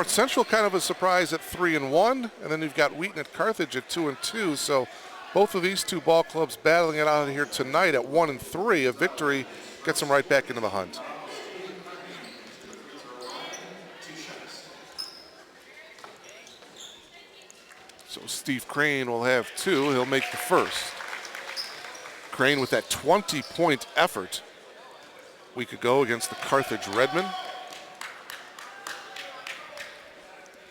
North Central kind of a surprise at 3-1, and then you've got Wheaton at Carthage at 2-2. So both of these two ball clubs battling it out here tonight at 1-3. A victory gets them right back into the hunt. So Steve Crane will have two. He'll make the first. Crane with that 20-point effort a week ago against the Carthage Redmen.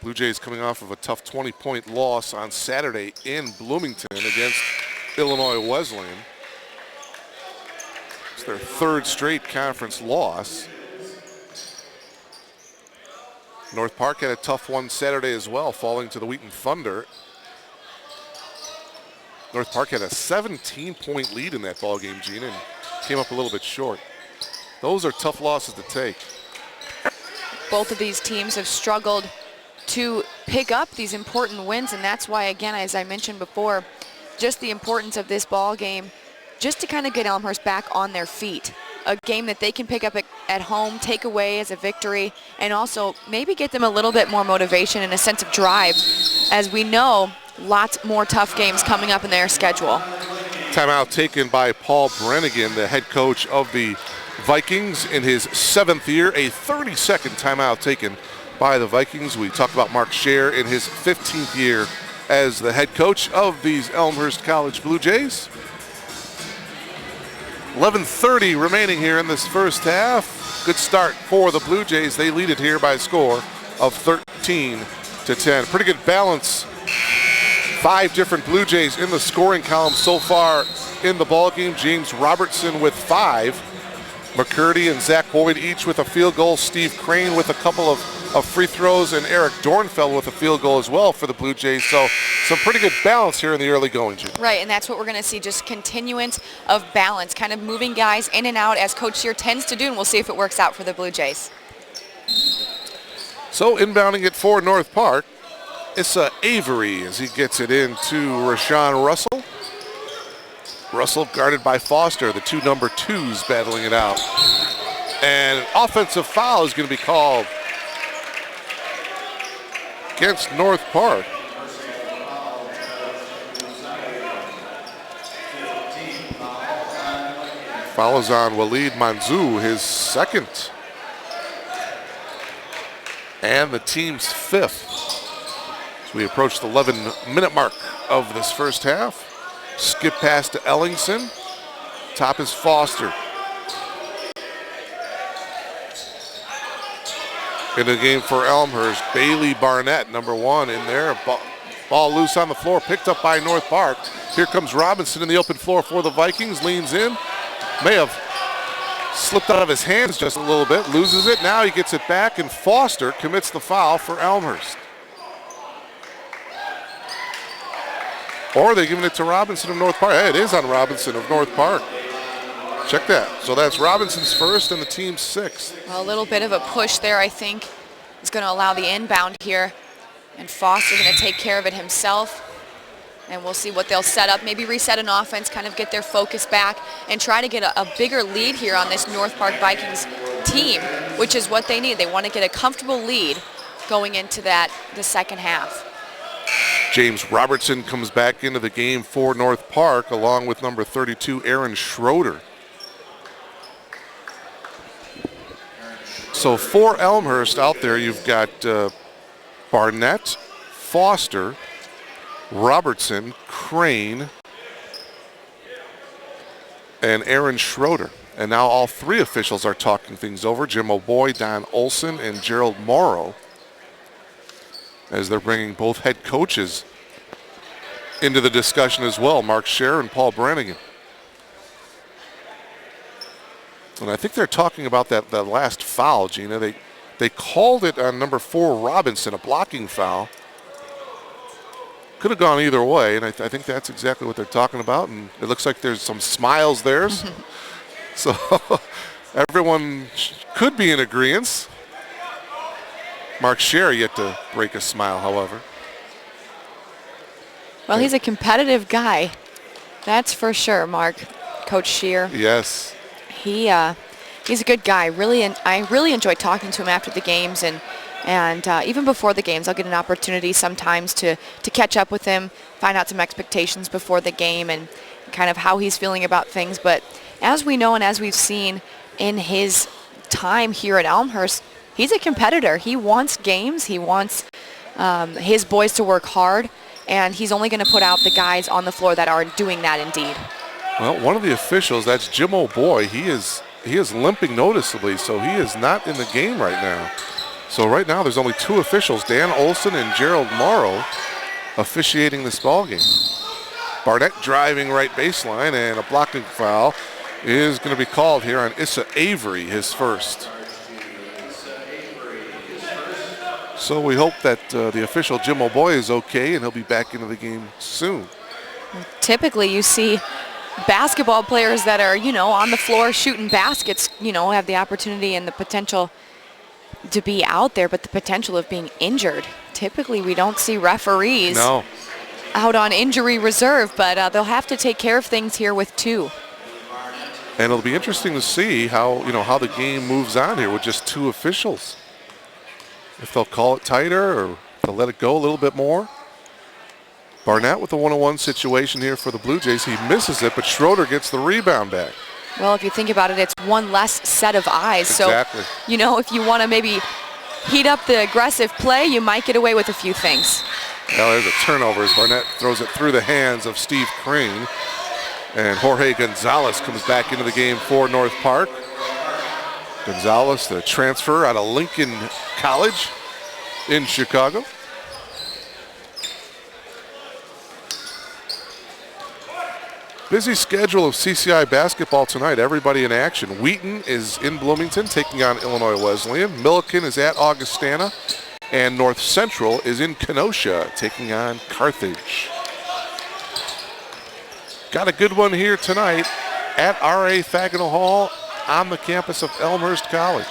Blue Jays coming off of a tough 20-point loss on Saturday in Bloomington against Illinois Wesleyan. It's their third straight conference loss. North Park had a tough one Saturday as well, falling to the Wheaton Thunder. North Park had a 17-point lead in that ball game, Gina, and came up a little bit short. Those are tough losses to take. Both of these teams have struggled to pick up these important wins, and that's why, again, as I mentioned before, just the importance of this ball game, just to kind of get Elmhurst back on their feet. A game that they can pick up at home, take away as a victory, and also maybe get them a little bit more motivation and a sense of drive, as we know lots more tough games coming up in their schedule. Timeout taken by Paul Brennigan, the head coach of the Vikings in his 7th year. A 30-second timeout taken by the Vikings. We talked about Mark Scher in his 15th year as the head coach of these Elmhurst College Blue Jays. 11:30 remaining here in this first half. Good start for the Blue Jays. They lead it here by a score of 13-10. Pretty good balance. 5 different Blue Jays in the scoring column so far in the ballgame. James Robertson with 5. McCurdy and Zach Boyd each with a field goal. Steve Crane with a couple of free throws, and Eric Dornfeld with a field goal as well for the Blue Jays. So some pretty good balance here in the early going, Jim. Right, and that's what we're going to see, just continuance of balance, kind of moving guys in and out as Coach Scheer tends to do, and we'll see if it works out for the Blue Jays. So inbounding it for North Park, Issa Avery as he gets it into Rashawn Russell. Russell guarded by Foster, the two number 2s battling it out. And an offensive foul is going to be called against North Park. Foul is on Waleed Manzou, his 2nd. And the team's 5th. So we approach the 11-minute mark of this first half. Skip pass to Ellingson. Top is Foster. In the game for Elmhurst, Bailey Barnett, number 1 in there. Ball loose on the floor, picked up by North Park. Here comes Robinson in the open floor for the Vikings, leans in. May have slipped out of his hands just a little bit, loses it. Now he gets it back, and Foster commits the foul for Elmhurst. Or are they giving it to Robinson of North Park? Hey, it is on Robinson of North Park. Check that. So that's Robinson's 1st and the team's 6th. Well, a little bit of a push there, I think, is going to allow the inbound here. And Foster's going to take care of it himself. And we'll see what they'll set up. Maybe reset an offense, kind of get their focus back, and try to get a bigger lead here on this North Park Vikings team, which is what they need. They want to get a comfortable lead going into the second half. James Robertson comes back into the game for North Park, along with number 32, Aaron Schroeder. So for Elmhurst out there, you've got Barnett, Foster, Robertson, Crane, and Aaron Schroeder. And now all 3 officials are talking things over. Jim O'Boy, Don Olson, and Gerald Morrow, as they're bringing both head coaches into the discussion as well, Mark Scher and Paul Brannigan. And I think they're talking about that last foul, Gina. They called it on number 4, Robinson, a blocking foul. Could have gone either way, and I think that's exactly what they're talking about. And it looks like there's some smiles there. So everyone could be in agreement. Mark Scher yet to break a smile, however. Well, he's a competitive guy. That's for sure, Mark. Coach Scheer. Yes. He's a good guy. I really enjoy talking to him after the games, and And even before the games, I'll get an opportunity sometimes to catch up with him, find out some expectations before the game and kind of how he's feeling about things. But as we know and as we've seen in his time here at Elmhurst, he's a competitor. He wants games. He wants his boys to work hard, and he's only going to put out the guys on the floor that are doing that indeed. Well, one of the officials, that's Jim O'Boy, he is limping noticeably, so he is not in the game right now. So right now there's only 2 officials, Dan Olson and Gerald Morrow, officiating this ball game. Barnett driving right baseline, and a blocking foul is going to be called here on Issa Avery, his first. So we hope that the official Jim O'Boy is okay and he'll be back into the game soon. Typically you see basketball players that are, on the floor shooting baskets, have the opportunity and the potential to be out there, but the potential of being injured. Typically we don't see referees out on injury reserve, but they'll have to take care of things here with 2. And it'll be interesting to see how the game moves on here with just 2 officials. If they'll call it tighter or they'll let it go a little bit more. Barnett with a 1-on-1 situation here for the Blue Jays. He misses it, but Schroeder gets the rebound back. Well, if you think about it, it's one less set of eyes. Exactly. So, if you want to maybe heat up the aggressive play, you might get away with a few things. Now there's a turnover as Barnett throws it through the hands of Steve Crane. And Jorge Gonzalez comes back into the game for North Park. Gonzalez, the transfer out of Lincoln College in Chicago. Busy schedule of CCI basketball tonight. Everybody in action. Wheaton is in Bloomington taking on Illinois Wesleyan. Milliken is at Augustana. And North Central is in Kenosha taking on Carthage. Got a good one here tonight at R.A. Faginal Hall on the campus of Elmhurst College.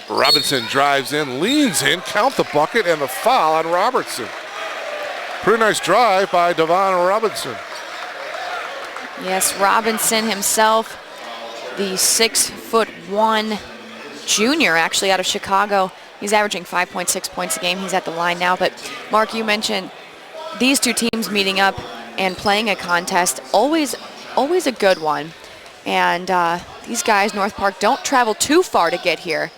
Robinson drives in, leans in, count the bucket, and the foul on Robertson. Pretty nice drive by Devon Robinson. Yes, Robinson himself, the 6'1" junior, actually out of Chicago. He's averaging 5.6 points a game. He's at the line now. But Mark, you mentioned these 2 teams meeting up and playing a contest, always a good one. And these guys, North Park, don't travel too far to get here.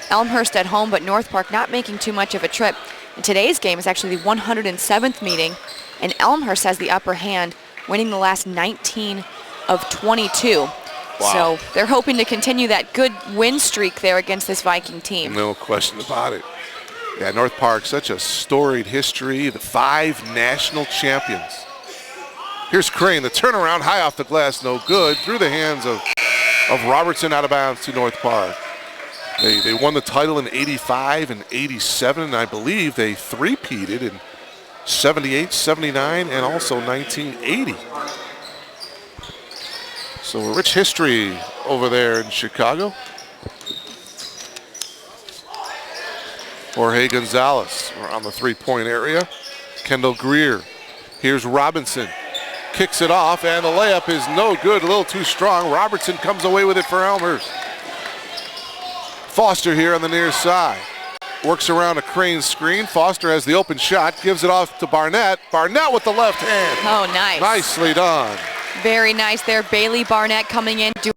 Elmhurst at home, but North Park not making too much of a trip. And today's game is actually the 107th meeting, and Elmhurst has the upper hand, winning the last 19 of 22. Wow. So they're hoping to continue that good win streak there against this Viking team. No question about it. Yeah, North Park, such a storied history, the 5 national champions. Here's Crane, the turnaround, high off the glass, no good, through the hands of Robertson, out of bounds to North Park. They won the title in 85 and 87, and I believe they three-peated in 78, 79, and also 1980. So a rich history over there in Chicago. Jorge Gonzalez around the 3-point area. Kendall Greer. Here's Robinson. Kicks it off, and the layup is no good, a little too strong. Robertson comes away with it for Elmhurst. Foster here on the near side. Works around a Crane screen. Foster has the open shot, gives it off to Barnett. Barnett with the left hand. Oh, nice. Nicely done. Very nice there. Bailey Barnett coming in, doing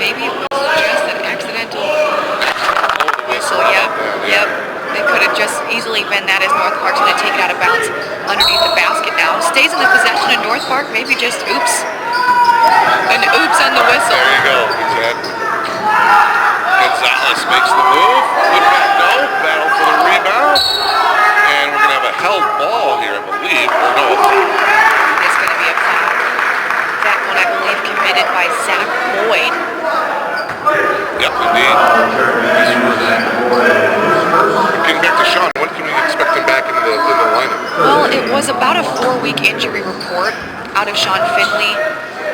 maybe it was just an accidental whistle. Yep. It could have just easily been that, as North Park's going to take it out of bounds underneath the basket now. Stays in the possession of North Park, maybe just oops. An oops on the whistle. There you go. Exactly. Gonzalez makes the move. Good back, no. Battle for the rebound. And we're going to have a held ball here, I believe. Or no. It's going to be a foul. That one, I believe, committed by Zach Boyd. Yep, indeed. Getting back to Sean, when can we expect him back in the lineup? Well, it was about a 4-week injury report out of Sean Finley,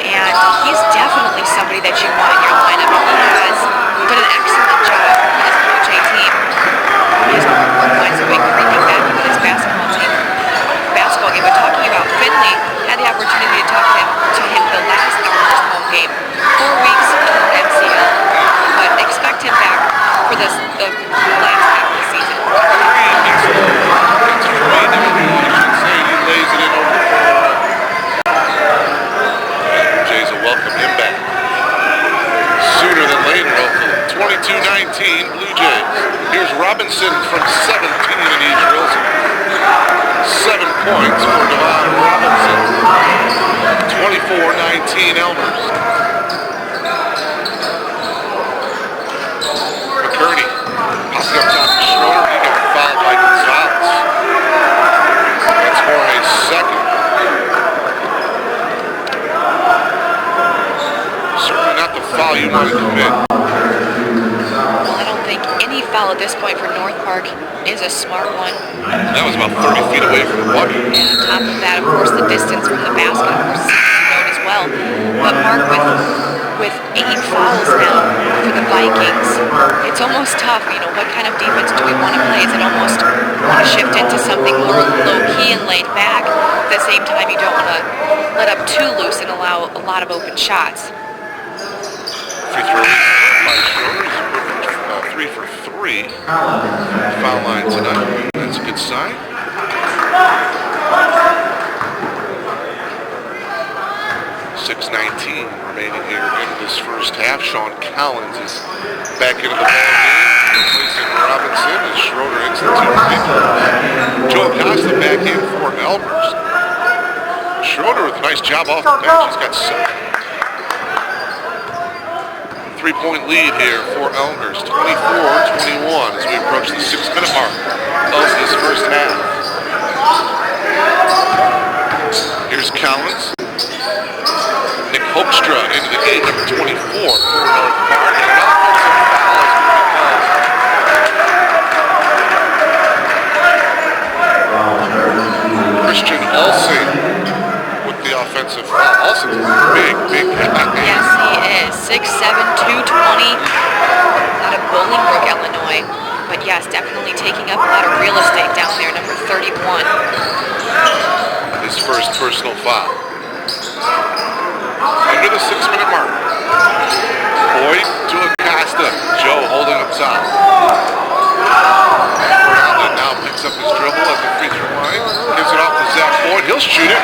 and he's definitely somebody that you want in your lineup. He has done an excellent job with his Blue Jay team. His report lines have been creeping back with his basketball team. Basketball game, but talking about Finley, had the opportunity to talk to him the last Elmhurst home game. 4 weeks for MCL, but expect him back for the last half of the season. He lays it in over the floor. Jays will welcome him back sooner than later, hopefully. 22-19 Blue Jays. Here's Robinson from 17 in each drills. 7 points for Devon Robinson. 24-19 Elmhurst. McCurney popping up top to Schroeder. He got fouled by Gonzalez. That's for a second. Certainly not the foul you want to commit. Well, I don't think any foul at this point for North Park is a smart one. That was about 30 feet away from the bucket. And on top of that, of course, the distance from the basket, of course, is known as well. But Mark, with 8 fouls now for the Vikings, it's almost tough. What kind of defense do we want to play? Is it almost want to shift into something more low-key and laid back? At the same time, you don't want to let up too loose and allow a lot of open shots. Free throw by Schroeder. 3 for 3. Foul line tonight. That's a good sign. 6:19 remaining here in this first half. Sean Collins is back into the ball game, replacing Robinson as Schroeder institutes. Joe Costa back in for Elmhurst. Schroeder with a nice job off the bench. He's got 7. 3-point lead here for Elmhurst, 24-21 as we approach the 6-minute mark of this first half. Here's Collins. Nick Hoekstra into the game, number 24 for North Park. And an offensive foul is going to be called. Christian Olsen with the offensive foul. Olsen's a big guy. Yes, he is. 6'7", 220 out of Bolingbrook, Illinois. But yes, definitely taking up a lot of real estate down there, number 31. His first personal foul. Under the 6-minute mark. Boyd to Acosta. Joe holding up top. Allen now picks up his dribble at the free throw line. Gives it off to Zach Boyd. He'll shoot it.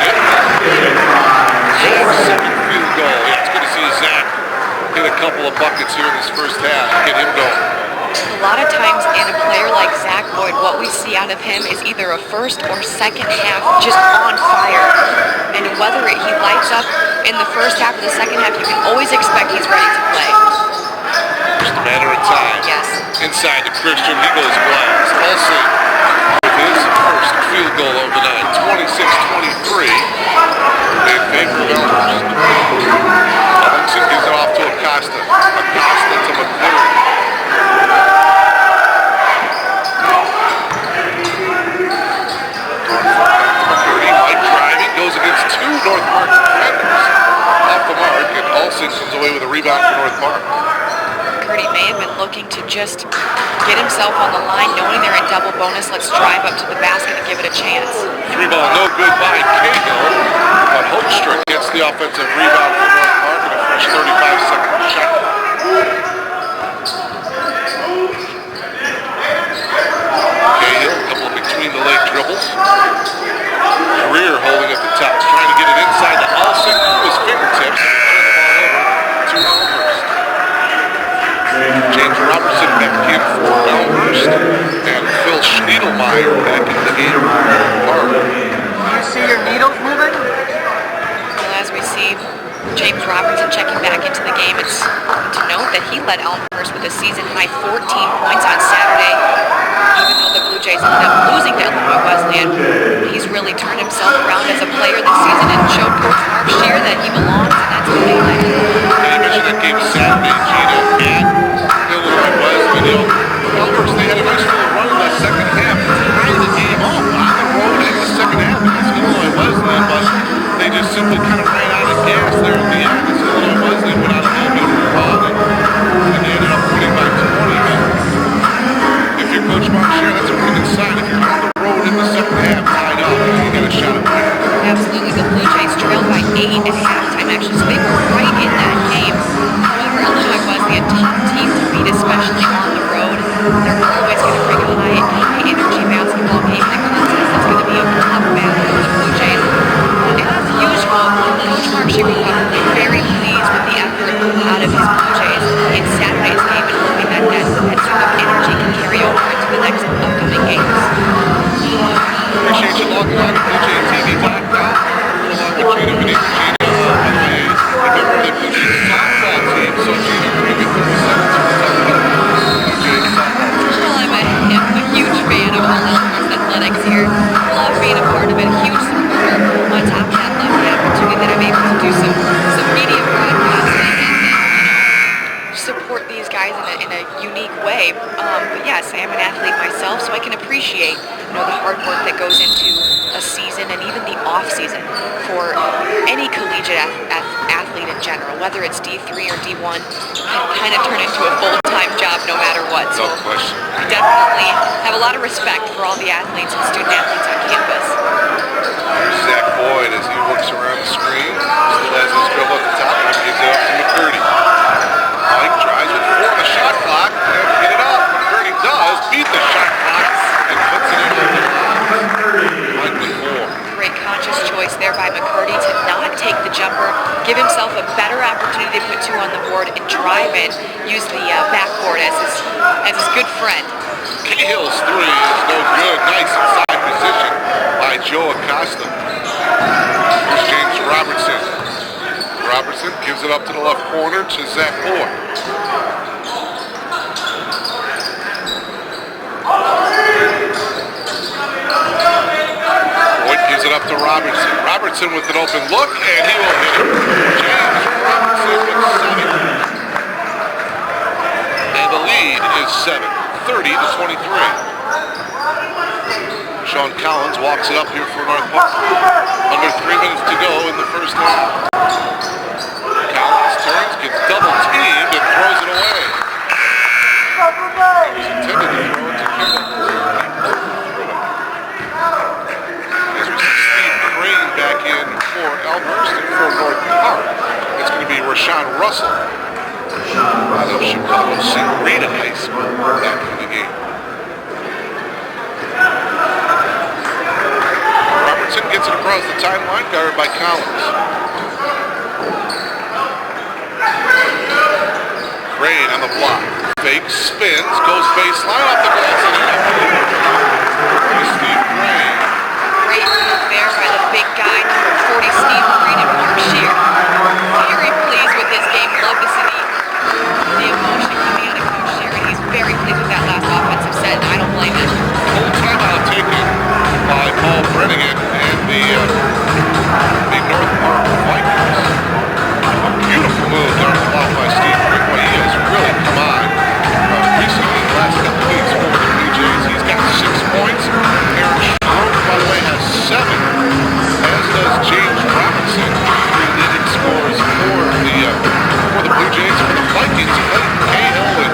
Second field goal. Yeah, it's good to see Zach hit a couple of buckets here in this first half. Get him going. A lot of times in a player like Zach Boyd, what we see out of him is either a first or second half just on fire. And whether he lights up in the first half or the second half, you can always expect he's ready to play. Just a matter of time. Yes. Inside to Christian, he goes blast. Olsen with his first field goal of the night, 26-23 in favor of Elmhurst. Robinson gives it off to Acosta. Acosta to McClure. Goes against 2 North Park defenders off the mark, and Olsen comes away with a rebound for North Park. McCurdy may have been looking to just get himself on the line, knowing they're in double bonus. Let's drive up to the basket and give it a chance. 3 ball, no good by Cahill, but Hoekstra gets the offensive rebound for North Park and a fresh 35-second shot. Cahill, a couple of between-the-leg dribbles. Greer holding at the top, trying to get it inside to Olsen through his fingertips and turn the ball over to Elmhurst. he led Elmhurst with a season-high 14 points on Saturday. Even though the Blue Jays ended up losing to Illinois Wesleyan, he's really turned himself around as a player this season and showed Coach Marv Scheer that he belongs, and that's what they like. Yeah, you mentioned that game Saturday, Gina, at Illinois Wesleyan. Elmhurst, they had a nice little run in the second half, tying the game up on the road in the second half against Illinois Wesleyan, but they just simply kind of ran out of gas there at the end as Illinois Wesleyan went out a little bit of a ball, and they ended up winning by 20. If you're Coach Mark Scheer, that's a pretty good sign. If you're on the road in the second half, tied up, you got a shot at winning. Absolutely, the Blue Jays trailed by 8 at halftime, actually, so they were right in that game. However, Illinois Wesleyan, tough team to beat, especially on the road. They're always going to bring a high-energy basketball game in a contest that's going to be a tough battle for the Blue Jays. And as usual, Coach Mark Scheer was probably very pleased with the effort out of his Blue Jays in Saturday's game, and hoping that that sort of energy can carry over into the next upcoming games. Appreciate you logging on to BlueJayTV.com. Along with Gina Benitez. Gina, by the way, remember the Blue Jays softball team. So Gina, we're going to get 30 seconds to talk about the Blue Jays softball team. Well, I'm a huge fan of all Elmhurst athletics here. Love being a part of it. Huge supporter. On top of that, love the opportunity that I'm able to do some media broadcasting and support these guys in a unique way. But yes, I am an athlete myself, so I can appreciate the hard work that goes into a season and even the off season for any collegiate athlete in general, whether it's D3 or D1, can kind of turn into a full-time job no matter what. No question. I definitely have a lot of respect for all the athletes and student athletes on campus. Here's Zach Boyd as he works around the screen. Still has his dribble at the top and gives it up to McCurdy. Mike tries with 4 on the shot clock and get it up. McCurdy does beat the shot clock and puts it in on the Mike with 4. Great conscious choice there by McCurdy to not take the jumper, give himself a better opportunity to put 2 on the board and drive in, use the backboard as his good friend. Cahill's 3 is no good. Nice inside position by Joe Acosta. Here's James Robertson. Robertson gives it up to the left corner to Zach Boyd. Boyd gives it up to Robertson. Robertson with an open look, and he will hit it. James Robertson with 7. And the lead is 30-23. Sean Collins walks it up here for Northbrook. Under 3 minutes to go in the first half. Collins turns, gets double teamed, and throws it away. He was intended to throw it to Kendall. As we see Steve Crane back in for Elmhurst and for North Park. It's going to be Rashawn Russell out of Chicago St. Rita High School back in the game. Robertson gets it across the timeline, guarded by Collins. Crane on the block. Fake spins, goes baseline off the glass and in. Steve Crane. Great move there by the big guy, number 40, Steve Crane, and Mark Scheer. Very pleased with his game. Love to see the emotion coming out of Coach Scheer, and he's very pleased with that last offensive set, and I don't blame him. Full timeout taken by Paul Brennigan and the North Park Vikings. A beautiful move down the block by Steve Crane. He has really come on recently in the last couple of weeks for the Blue Jays. He's got 6 points. Aaron Schroeder, by the way, has 7, as does James Robinson, 3 leading scorers for the Blue Jays. For the Vikings, Clayton Cahill with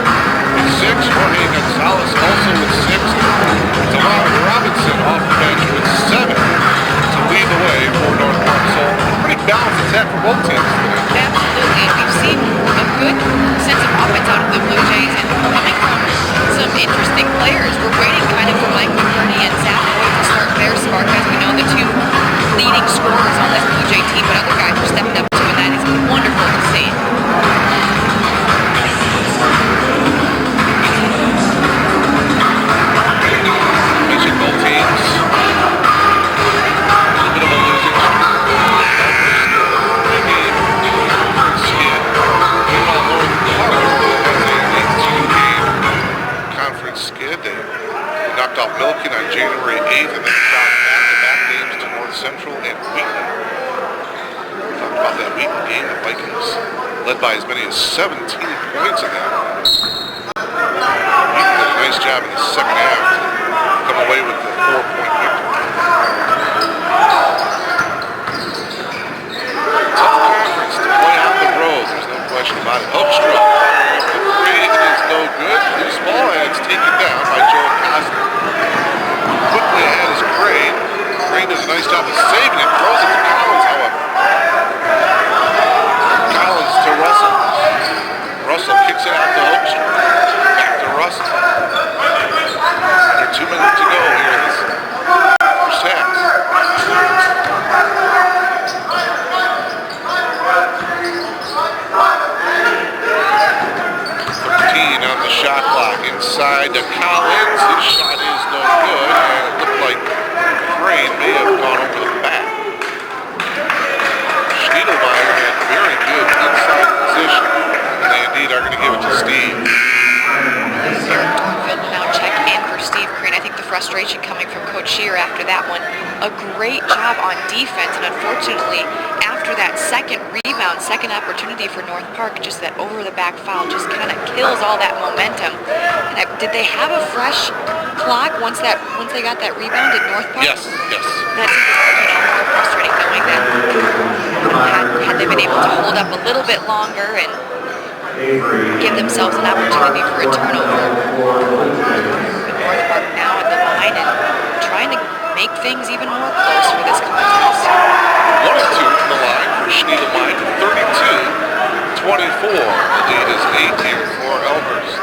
6, Jorge Gonzalez also with 6, Tamar Robinson off the bench with 7. February 8th, and then across back-to-back games to North Central and Wheaton. Talked about that Wheaton game. The Vikings led by as many as 17 points in that one. Wheaton did a nice job in the second half to come away with the 4-point victory. Tough conference to play on the road. There's no question about it. Hoekstra, the three is no good. Loose ball, and it's taken down by Joel Cosner. Quickly ahead is Crane. Crane does a nice job of saving it. Throws it to Collins, however. Collins to Russell. Russell kicks it out to Hoekstra. Back to Russell. Under 2 minutes to go here in this first half. 13 on the shot clock. Inside to Collins. His shot is no good, and it looked like Crane may have gone over the back. Schniedelmeyer had very good inside position, and they indeed are going to give it to Steve. Field will now check in for Steve Crane. I think the frustration coming from Coach Shear after that one. A great job on defense, and unfortunately, after that second rebound, second opportunity for North Park, just that over-the-back foul just kind of kills all that momentum. And did they have a fresh clock once they got that rebound at North Park? Yes. That's more frustrating knowing that had they been able to hold up a little bit longer and give themselves an opportunity for a turnover. But North Park now at the line and trying to make things even more close for this contest. 1 and 2 from the line for Schniedelmeyer, 32-24. The lead is 8 here for Elmhurst.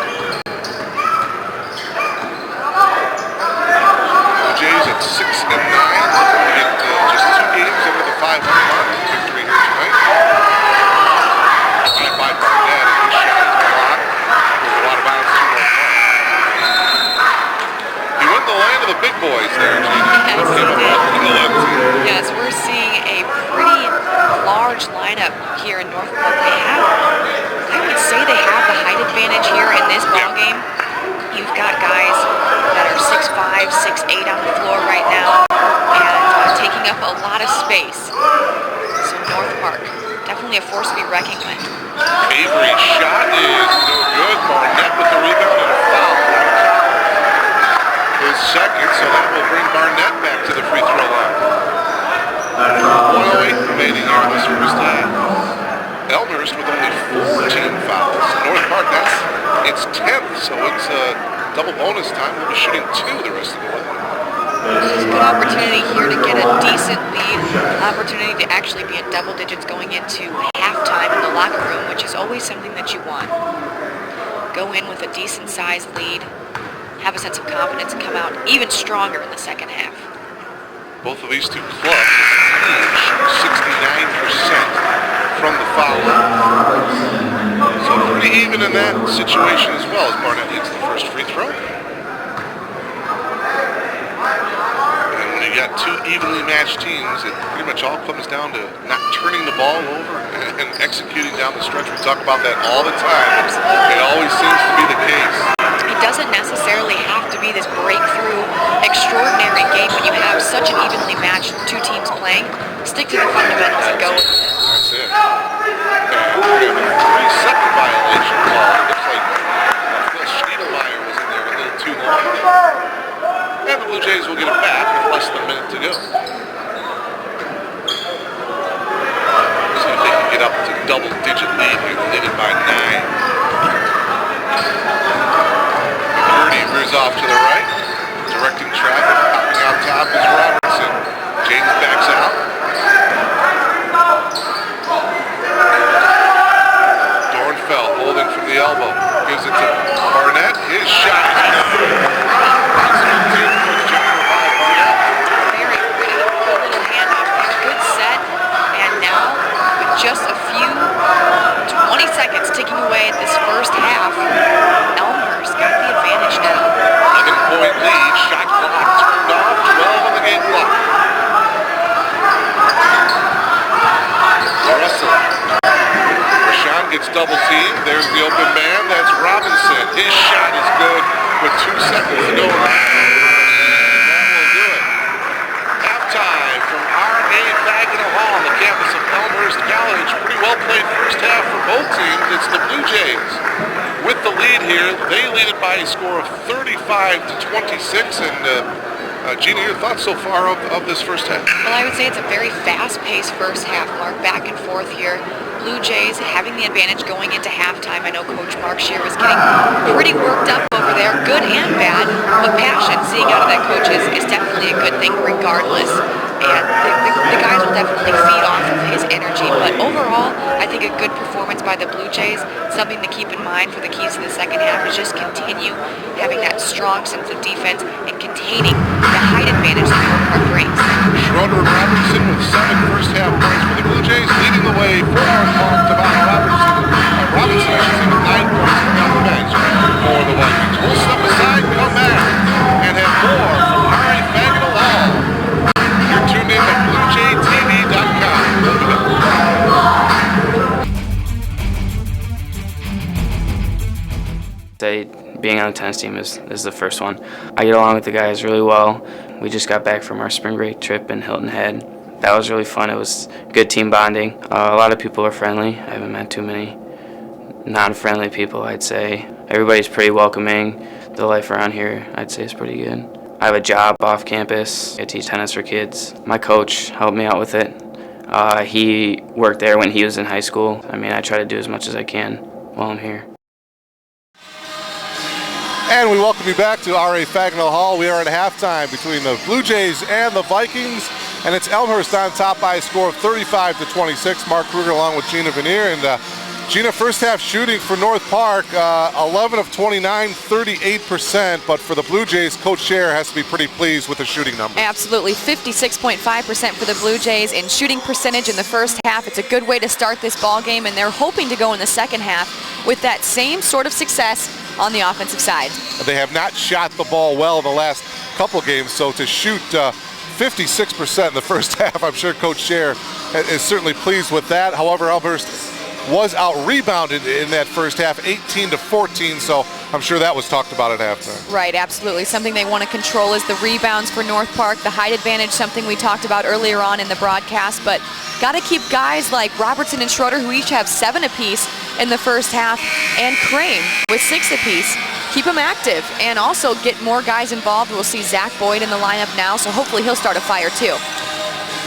The Jays at 6 and 9. Looking to get just 2 games over the 500 mark. Victory here tonight. Right by Barnett, and his shot is blocked. Goes a lot of bounds to North Park. He went the land of the big boys there, Yes, we're seeing a pretty large lineup here in North Park. I would say they have the height advantage here in this ball game. You've got guys that are 6'5", 6'8" on the floor right now and taking up a lot of space. So North Park, definitely a force to be reckoned with. Avery's shot is no good. Barnett with the rebound and a foul. His second, so that will bring Barnett back to the free throw line. 1:08 remaining here in this first half. Elmhurst with only 14 fouls. North Park, that's its 10th, so it's a double bonus time. We'll be shooting 2 the rest of the way. It's a good opportunity here to get a decent lead, opportunity to actually be in double digits going into halftime in the locker room, which is always something that you want. Go in with a decent sized lead, have a sense of confidence, and come out even stronger in the second half. Both of these two clubs shoot 69% from the foul line. So pretty even in that situation as well, as Barnett leads the first free throw. And when you got 2 evenly matched teams, it pretty much all comes down to not turning the ball over and executing down the stretch. We talk about that all the time. Absolutely. It always seems to be the case. It doesn't necessarily have to be this breakthrough, extraordinary game when you have such an evenly matched 2 teams playing. Stick to the fundamentals and go with it. That's it. And we have a 3-second violation call. It looks like Phil Schniedelmeyer was in there a little too long. And the Blue Jays will get it back with less than a minute to go. See if they can get up to double-digit lead here, leading by 9. Veers off to the right, directing traffic, popping out top is Robertson. James backs out. Dornfeld holding from the elbow, gives it to Barnett. His shot is good. Very good little handoff there, good set, and now with just a few 20 seconds ticking away at this first half, Elmhurst got the advantage now. 11-point lead, shot clock turned off, 12 on the game clock. Russell. Rashawn gets double teamed. There's the open man. That's Robinson. His shot is good with 2 seconds to go. That will well-played first half for both teams. It's the Blue Jays with the lead here. They lead it by a score of 35-26. And Gina, your thoughts so far of this first half? Well, I would say it's a very fast-paced first half, Mark, back and forth here. Blue Jays having the advantage going into halftime. I know Coach Mark Scheer was getting pretty worked up over there, good and bad, but passion, seeing out of that coach is definitely a good thing regardless. And the guys will definitely feed off of his energy. But overall, I think a good performance by the Blue Jays. Something to keep in mind for the keys to the second half is just continue having that strong sense of defense and containing the height advantage that North Park brings. Schroeder and Robertson with 7 first half points for the Blue Jays, leading the way for North Park to Robinson, I should say, with 9 points coming off the bench for the Vikings. We'll step aside, come back, and have more from Harry Fagnall Hall. You're tuned in at BlueJayTV.com. Being on the tennis team is the first one. I get along with the guys really well. We just got back from our spring break trip in Hilton Head. That was really fun. It was good team bonding. A lot of people are friendly. I haven't met too many non-friendly people, I'd say. Everybody's pretty welcoming. The life around here, I'd say, is pretty good. I have a job off campus. I teach tennis for kids. My coach helped me out with it. He worked there when he was in high school. I mean, I try to do as much as I can while I'm here. And we welcome you back to R.A. Fagnall Hall. We are at halftime between the Blue Jays and the Vikings, and it's Elmhurst on top by a score of 35-26. Mark Kruger along with Gina Veneer. And Gina, first half shooting for North Park, 11 of 29, 38%. But for the Blue Jays, Coach Scheer has to be pretty pleased with the shooting number. Absolutely, 56.5% for the Blue Jays in shooting percentage in the first half. It's a good way to start this ball game, and they're hoping to go in the second half with that same sort of success on the offensive side. They have not shot the ball well in the last couple games, so to shoot 56% in the first half, I'm sure Coach Scheer is certainly pleased with that. However, Elmhurst was out-rebounded in that first half, 18-14, so I'm sure that was talked about at halftime. Right, absolutely. Something they want to control is the rebounds for North Park, the height advantage, something we talked about earlier on in the broadcast, but got to keep guys like Robertson and Schroeder, who each have 7 apiece in the first half, and Crane with 6 apiece. Keep them active and also get more guys involved. We'll see Zach Boyd in the lineup now, so hopefully he'll start a fire too.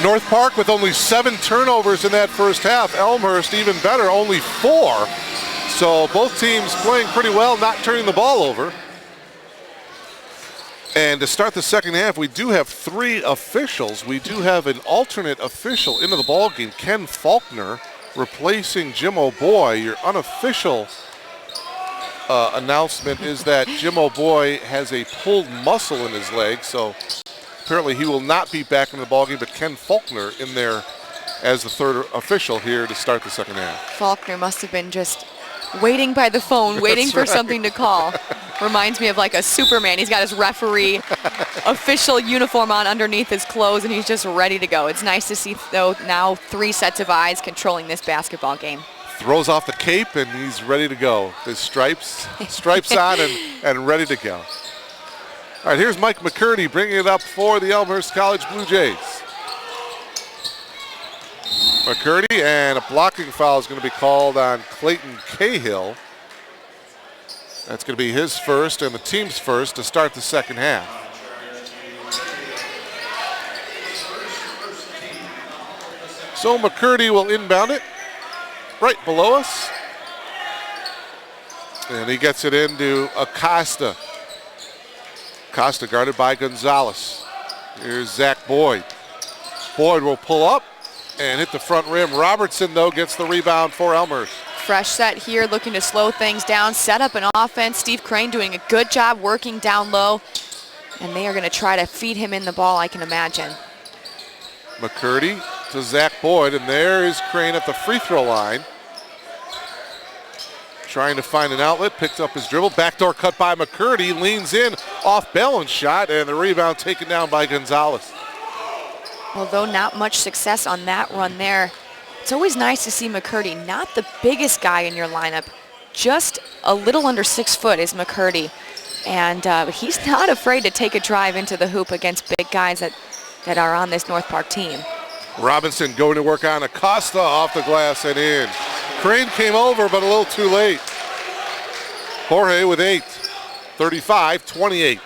North Park with only 7 turnovers in that first half. Elmhurst even better, only 4. So both teams playing pretty well, not turning the ball over. And to start the second half, we do have 3 officials. We do have an alternate official into the ball game, Ken Faulkner, replacing Jim O'Boy. Your unofficial announcement is that Jim O'Boy has a pulled muscle in his leg, so apparently he will not be back in the ballgame, but Ken Faulkner in there as the third official here to start the second half. Faulkner must have been just waiting by the phone, waiting for something to call. Reminds me of like a Superman. He's got his referee official uniform on underneath his clothes, and he's just ready to go. It's nice to see, though, now 3 sets of eyes controlling this basketball game. Throws off the cape, and he's ready to go. His stripes on and ready to go. All right, here's Mike McCurdy bringing it up for the Elmhurst College Blue Jays. McCurdy, and a blocking foul is going to be called on Clayton Cahill. That's going to be his first and the team's first to start the second half. So McCurdy will inbound it right below us. And he gets it into Acosta. Acosta guarded by Gonzalez. Here's Zach Boyd. Boyd will pull up and hit the front rim. Robertson, though, gets the rebound for Elmhurst. Fresh set here, looking to slow things down, set up an offense. Steve Crane doing a good job working down low, and they are going to try to feed him in the ball, I can imagine. McCurdy to Zach Boyd, and there is Crane at the free throw line. Trying to find an outlet, picks up his dribble. Backdoor cut by McCurdy, leans in, off balance shot, and the rebound taken down by Gonzalez. Although not much success on that run there, it's always nice to see McCurdy, not the biggest guy in your lineup, just a little under 6 foot is McCurdy. And he's not afraid to take a drive into the hoop against big guys that are on this North Park team. Robinson going to work on Acosta off the glass and in. Crane came over, but a little too late. Jorge with 8, 35-28.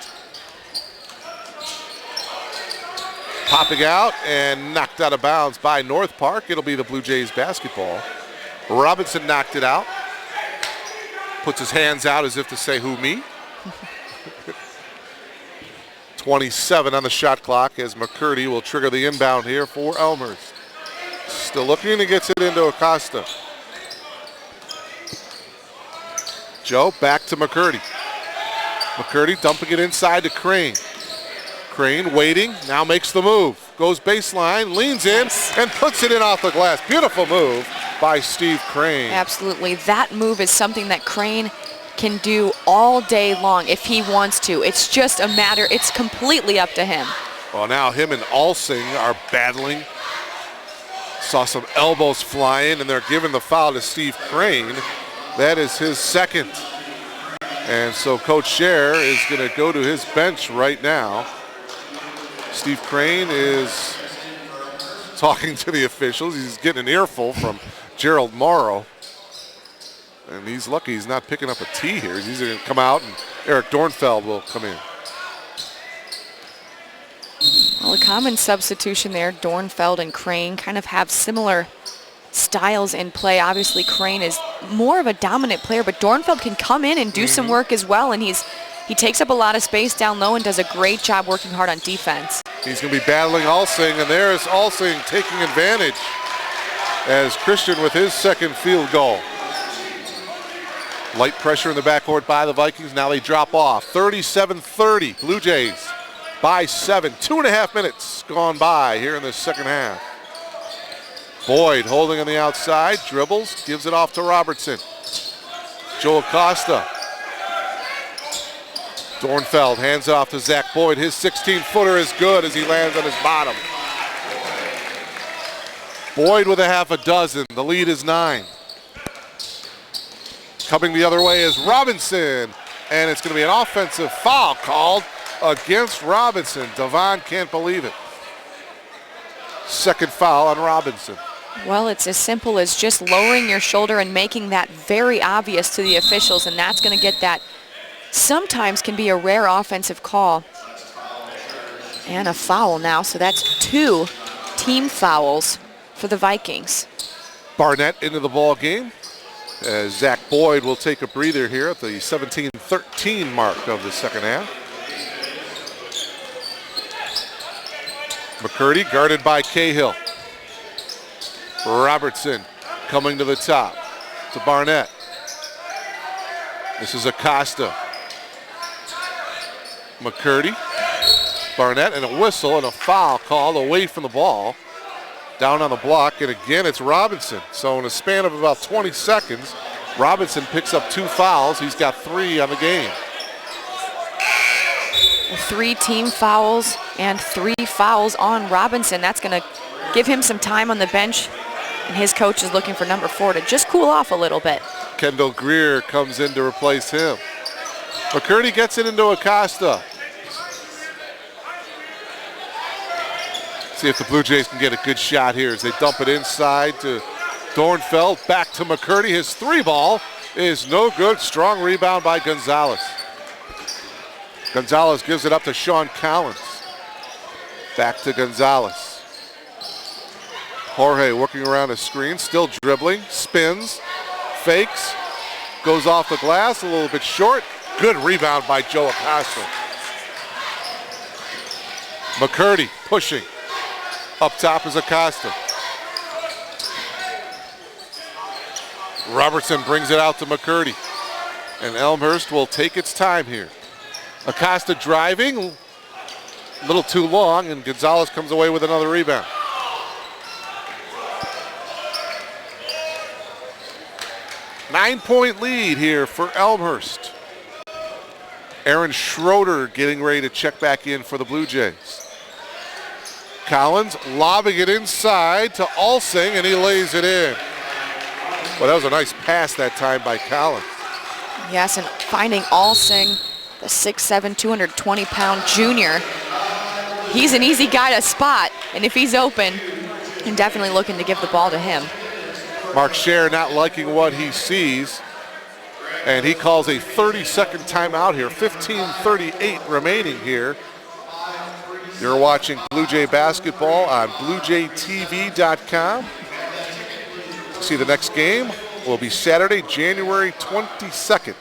Popping out and knocked out of bounds by North Park. It'll be the Blue Jays basketball. Robinson knocked it out. Puts his hands out as if to say, who, me? 27 on the shot clock as McCurdy will trigger the inbound here for Elmhurst. Still looking and gets it into Acosta. Joe back to McCurdy. McCurdy dumping it inside to Crane. Crane waiting, now makes the move. Goes baseline, leans in, and puts it in off the glass. Beautiful move by Steve Crane. Absolutely. That move is something that Crane can do all day long if he wants to. It's just a matter, it's completely up to him. Well, now him and Alsing are battling. Saw some elbows flying, and they're giving the foul to Steve Crane. That is his second. And so Coach Scher is going to go to his bench right now. Steve Crane is talking to the officials. He's getting an earful from Gerald Morrow. And he's lucky he's not picking up a tee here. He's going to come out, and Eric Dornfeld will come in. Well, a common substitution there. Dornfeld and Crane kind of have similar styles in play. Obviously, Crane is more of a dominant player, but Dornfeld can come in and do some work as well, and he takes up a lot of space down low and does a great job working hard on defense. He's going to be battling Alsing, and there's Alsing taking advantage as Christian with his second field goal. Light pressure in the backcourt by the Vikings. Now they drop off. 37-30. Blue Jays by 7. 2.5 minutes gone by here in the second half. Boyd holding on the outside. Dribbles. Gives it off to Robertson. Joe Acosta. Dornfeld hands it off to Zach Boyd. His 16-footer is good as he lands on his bottom. Boyd with a half a dozen. The lead is 9. Coming the other way is Robinson, and it's going to be an offensive foul called against Robinson. Devon can't believe it. Second foul on Robinson. Well, it's as simple as just lowering your shoulder and making that very obvious to the officials, and that's going to get that. Sometimes can be a rare offensive call. And a foul now, so that's 2 team fouls for the Vikings. Barnett into the ball game. As Zach Boyd will take a breather here at the 17-13 mark of the second half. McCurdy guarded by Cahill. Robertson coming to the top to Barnett. This is Acosta. McCurdy, Barnett, and a whistle and a foul called away from the ball. Down on the block, and again it's Robinson. So in a span of about 20 seconds, Robinson picks up 2 fouls. He's got 3 on the game. 3 team fouls and 3 fouls on Robinson. That's going to give him some time on the bench, and his coach is looking for number 4 to just cool off a little bit. Kendall Greer comes in to replace him. McCurdy gets it into Acosta. See if the Blue Jays can get a good shot here as they dump it inside to Dornfeld. Back to McCurdy. His 3-ball is no good. Strong rebound by Gonzalez. Gonzalez gives it up to Sean Collins. Back to Gonzalez. Jorge working around a screen, still dribbling, spins, fakes, goes off the glass, a little bit short. Good rebound by Joe Acosta. McCurdy pushing. Up top is Acosta. Robertson brings it out to McCurdy. And Elmhurst will take its time here. Acosta driving, a little too long, and Gonzalez comes away with another rebound. Nine-point lead here for Elmhurst. Aaron Schroeder getting ready to check back in for the Blue Jays. Collins lobbing it inside to Alsing, and he lays it in. Well, that was a nice pass that time by Collins. Yes, and finding Alsing, the 6'7", 220-pound junior. He's an easy guy to spot, and if he's open, and definitely looking to give the ball to him. Mark Scher not liking what he sees, and he calls a 30-second timeout here. 15:38 remaining here. You're watching Blue Jay basketball on BlueJayTV.com. See, the next game will be Saturday, January 22nd.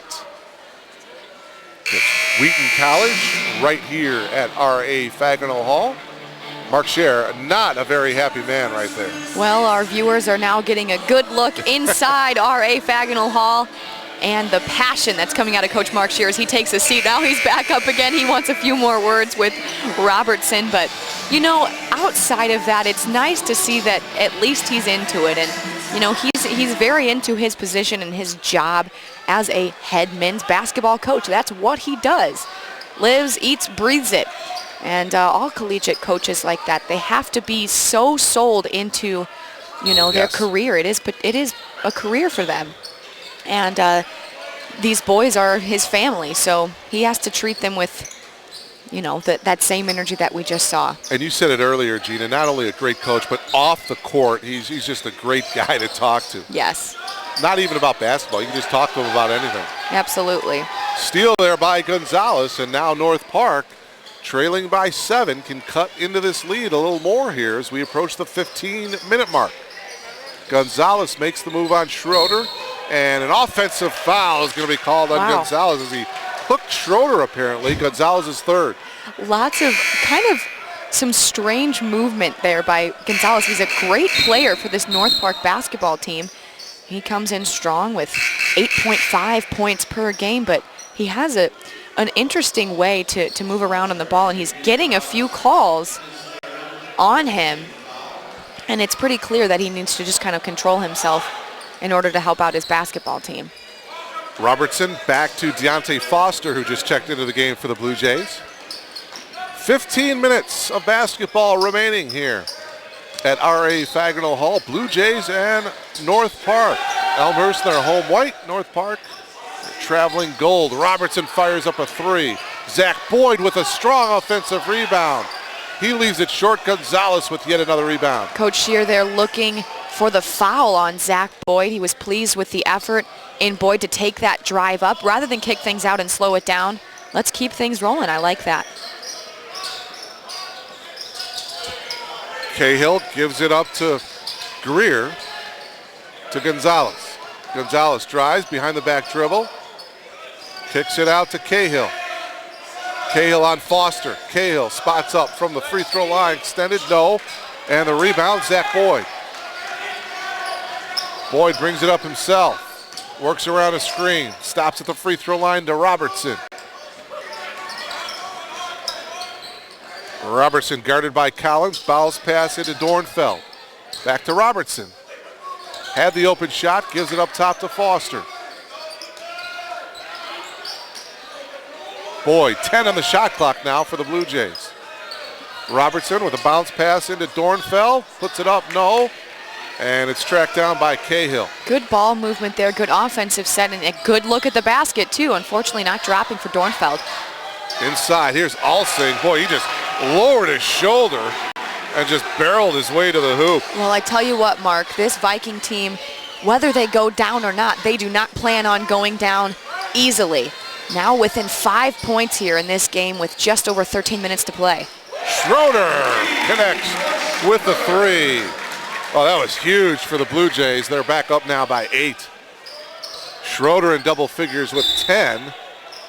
It's Wheaton College right here at R.A. Fagenal Hall. Mark Scher, not a very happy man right there. Well, our viewers are now getting a good look inside R.A. Fagenal Hall, and the passion that's coming out of Coach Mark Scher as he takes a seat. Now he's back up again. He wants a few more words with Robertson, but you know, outside of that, it's nice to see that at least he's into it, and you know, he's very into his position and his job as a head men's basketball coach. That's what he does. Lives, eats, breathes it. And all collegiate coaches like that, they have to be so sold into, you know, their career. It is a career for them. And these boys are his family, so he has to treat them with, you know, that same energy that we just saw. And you said it earlier, Gina, not only a great coach, but off the court, he's just a great guy to talk to. Yes. Not even about basketball. You can just talk to him about anything. Absolutely. Steal there by Gonzalez, and now North Park, trailing by 7, can cut into this lead a little more here as we approach the 15-minute mark. Gonzalez makes the move on Schroeder, and an offensive foul is going to be called on Gonzalez as he hooked Schroeder apparently. Gonzalez's third. Lots of kind of some strange movement there by Gonzalez. He's a great player for this North Park basketball team. He comes in strong with 8.5 points per game, but he has an interesting way to move around on the ball, and he's getting a few calls on him, and it's pretty clear that he needs to just kind of control himself in order to help out his basketball team. Robertson back to Deontay Foster, who just checked into the game for the Blue Jays. 15 minutes of basketball remaining here at R.A. Fagenal Hall. Blue Jays and North Park. Elmhurst, their home white. North Park, traveling gold. Robertson fires up a three. Zach Boyd with a strong offensive rebound. He leaves it short. Gonzalez with yet another rebound. Coach Scher there looking for the foul on Zach Boyd. He was pleased with the effort in Boyd to take that drive up. Rather than kick things out and slow it down, let's keep things rolling. I like that. Cahill gives it up to Greer, to Gonzalez. Gonzalez drives behind the back dribble. Kicks it out to Cahill. Cahill on Foster. Cahill spots up from the free throw line. Extended, no. And the rebound, Zach Boyd. Boyd brings it up himself. Works around a screen. Stops at the free throw line to Robertson. Robertson guarded by Collins. Bounce pass into Dornfeld. Back to Robertson. Had the open shot. Gives it up top to Foster. Boyd, 10 on the shot clock now for the Blue Jays. Robertson with a bounce pass into Dornfeld. Puts it up, no. And it's tracked down by Cahill. Good ball movement there, good offensive set, and a good look at the basket too. Unfortunately not dropping for Dornfeld. Inside, here's Alsing. Boy, he just lowered his shoulder and just barreled his way to the hoop. Well, I tell you what, Mark, this Viking team, whether they go down or not, they do not plan on going down easily. Now within 5 points here in this game with just over 13 minutes to play. Schroeder connects with the three. Oh, that was huge for the Blue Jays. They're back up now by 8. Schroeder in double figures with 10.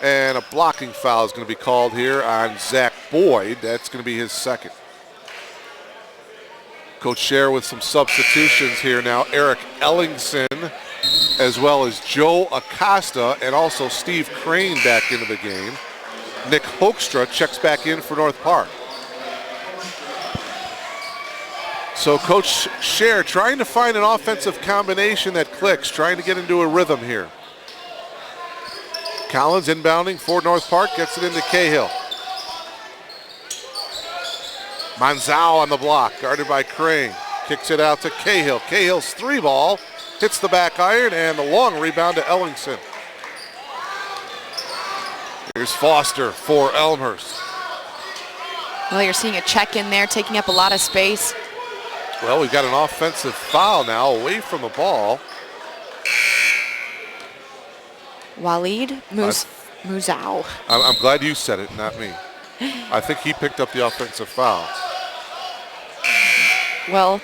And a blocking foul is going to be called here on Zach Boyd. That's going to be his second. Coach Scher with some substitutions here now. Eric Ellingson, as well as Joe Acosta, and also Steve Crane back into the game. Nick Hoekstra checks back in for North Park. So Coach Scher trying to find an offensive combination that clicks, trying to get into a rhythm here. Collins inbounding for North Park, gets it into Cahill. Manzao on the block, guarded by Crane. Kicks it out to Cahill. Cahill's three ball, hits the back iron, and the long rebound to Ellingson. Here's Foster for Elmhurst. Well, you're seeing a check in there, taking up a lot of space. Well, we've got an offensive foul now away from the ball. Walid Muzau. I'm glad you said it, not me. I think he picked up the offensive foul. Well,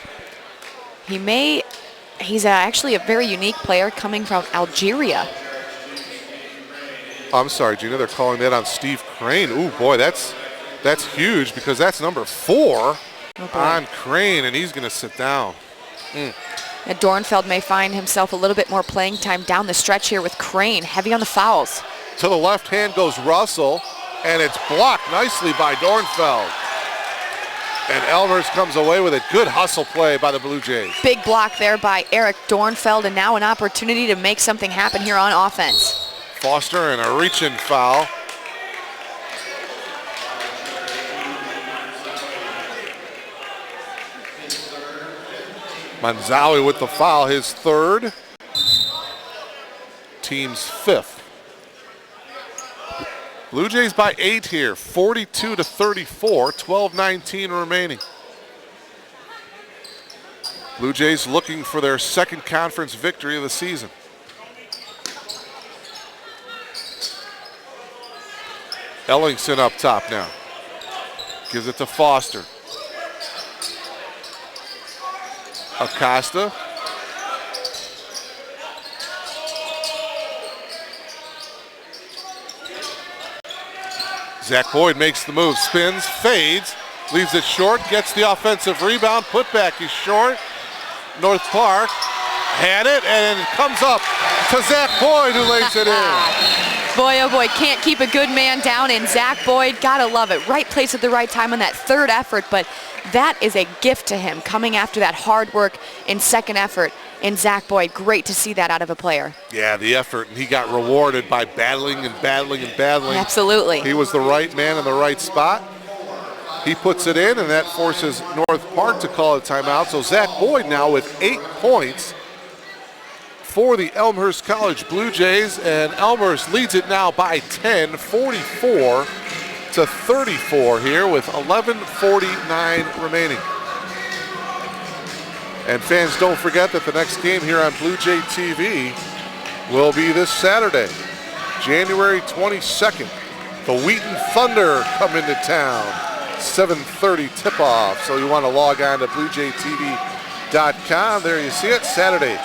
he's actually a very unique player coming from Algeria. I'm sorry, Gina, they're calling that on Steve Crane. Ooh, boy, that's huge because that's number 4 on Crane, and he's going to sit down. And Dornfeld may find himself a little bit more playing time down the stretch here with Crane, heavy on the fouls. To the left hand goes Russell, and it's blocked nicely by Dornfeld. And Elmhurst comes away with a good hustle play by the Blue Jays. Big block there by Eric Dornfeld, and now an opportunity to make something happen here on offense. Foster and a reach-in foul. Manzawi with the foul, his 3rd. Team's 5th. Blue Jays by 8 here, 42-34, 12:19 remaining. Blue Jays looking for their 2nd conference victory of the season. Ellingson up top now. Gives it to Foster. Acosta. Zach Boyd makes the move, spins, fades, leaves it short, gets the offensive rebound, put back is short. North Park had it, and it comes up to Zach Boyd, who lays it in. Boy, oh boy, can't keep a good man down, and Zach Boyd, gotta love it. Right place at the right time on that 3rd effort, but that is a gift to him, coming after that hard work in 2nd effort. And Zach Boyd, great to see that out of a player. Yeah, the effort, and he got rewarded by battling and battling and battling. Absolutely. He was the right man in the right spot. He puts it in, and that forces North Park to call a timeout. So Zach Boyd now with 8 points for the Elmhurst College Blue Jays, and Elmhurst leads it now by 10, 44-34 here with 11:49 remaining. And fans, don't forget that the next game here on Blue Jay TV will be this Saturday, January 22nd. The Wheaton Thunder come into town, 7:30 tip-off. So you want to log on to bluejaytv.com. There you see it, Saturday,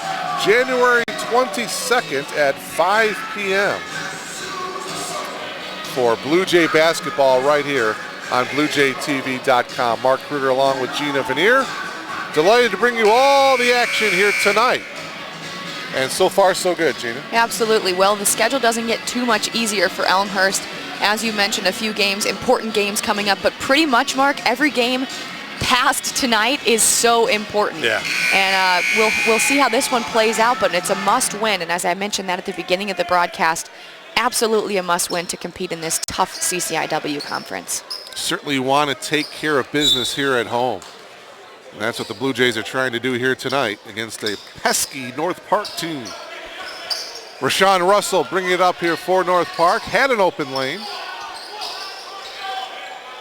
January 22nd at 5 p.m. for Blue Jay basketball right here on bluejaytv.com. Mark Kruger along with Gina Veneer. Delighted to bring you all the action here tonight. And so far, so good, Gina. Absolutely. Well, the schedule doesn't get too much easier for Elmhurst. As you mentioned, a few games, important games coming up, but pretty much, Mark, every game past tonight is so important. Yeah. And we'll see how this one plays out, but it's a must-win. And as I mentioned that at the beginning of the broadcast, absolutely a must-win to compete in this tough CCIW conference. Certainly want to take care of business here at home. And that's what the Blue Jays are trying to do here tonight against a pesky North Park team. Rashawn Russell bringing it up here for North Park. Had an open lane.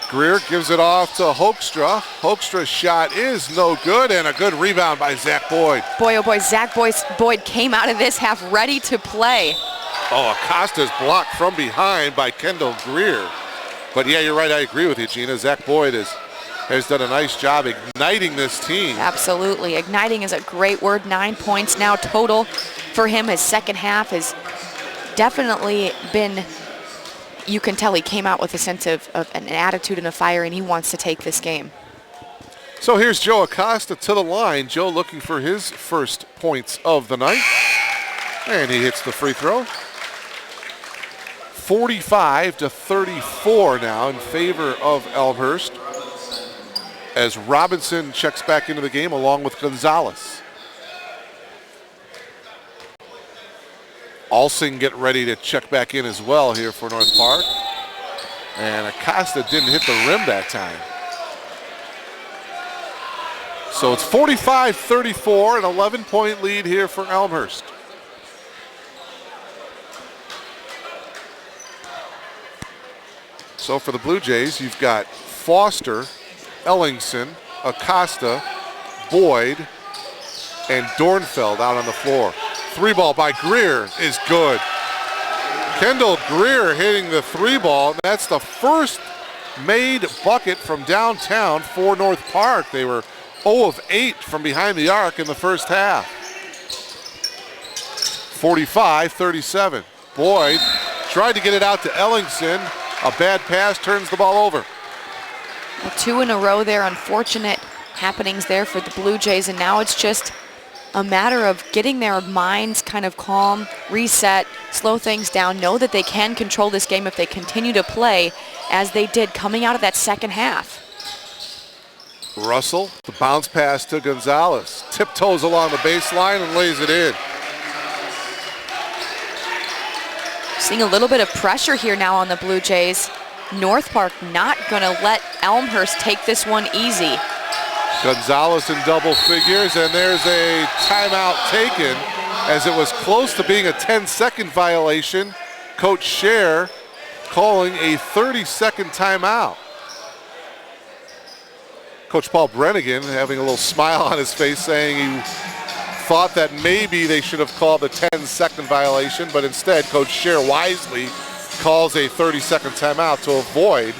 Greer gives it off to Hoekstra. Hoekstra's shot is no good, and a good rebound by Zach Boyd. Boy, oh boy, Zach Boyd came out of this half ready to play. Oh, Acosta's blocked from behind by Kendall Greer. But yeah, you're right, I agree with you, Gina. Zach Boyd has done a nice job igniting this team. Absolutely. Igniting is a great word. 9 points now total for him. His 2nd half has definitely been, you can tell he came out with a sense of an attitude and a fire, and he wants to take this game. So here's Joe Acosta to the line. Joe looking for his first points of the night. And he hits the free throw. 45-34 now in favor of Elmhurst, as Robinson checks back into the game along with Gonzalez. Alsing get ready to check back in as well here for North Park. And Acosta didn't hit the rim that time. So it's 45-34, an 11-point lead here for Elmhurst. So for the Blue Jays, you've got Foster, Ellingson, Acosta, Boyd, and Dornfeld out on the floor. 3-ball by Greer is good. Kendall Greer hitting the 3-ball. That's the first made bucket from downtown for North Park. They were 0 of 8 from behind the arc in the first half. 45-37. Boyd tried to get it out to Ellingson. A bad pass turns the ball over. Well, 2 in a row there. Unfortunate happenings there for the Blue Jays, and now it's just a matter of getting their minds kind of calm, reset, slow things down, know that they can control this game if they continue to play as they did coming out of that second half. Russell, the bounce pass to Gonzalez. Tiptoes along the baseline and lays it in. Seeing a little bit of pressure here now on the Blue Jays. North Park not going to let Elmhurst take this one easy. Gonzalez in double figures, and there's a timeout taken as it was close to being a 10-second violation. Coach Scher calling a 30-second timeout. Coach Paul Brennigan having a little smile on his face, saying he thought that maybe they should have called the 10-second violation, but instead Coach Scher wisely calls a 30-second timeout to avoid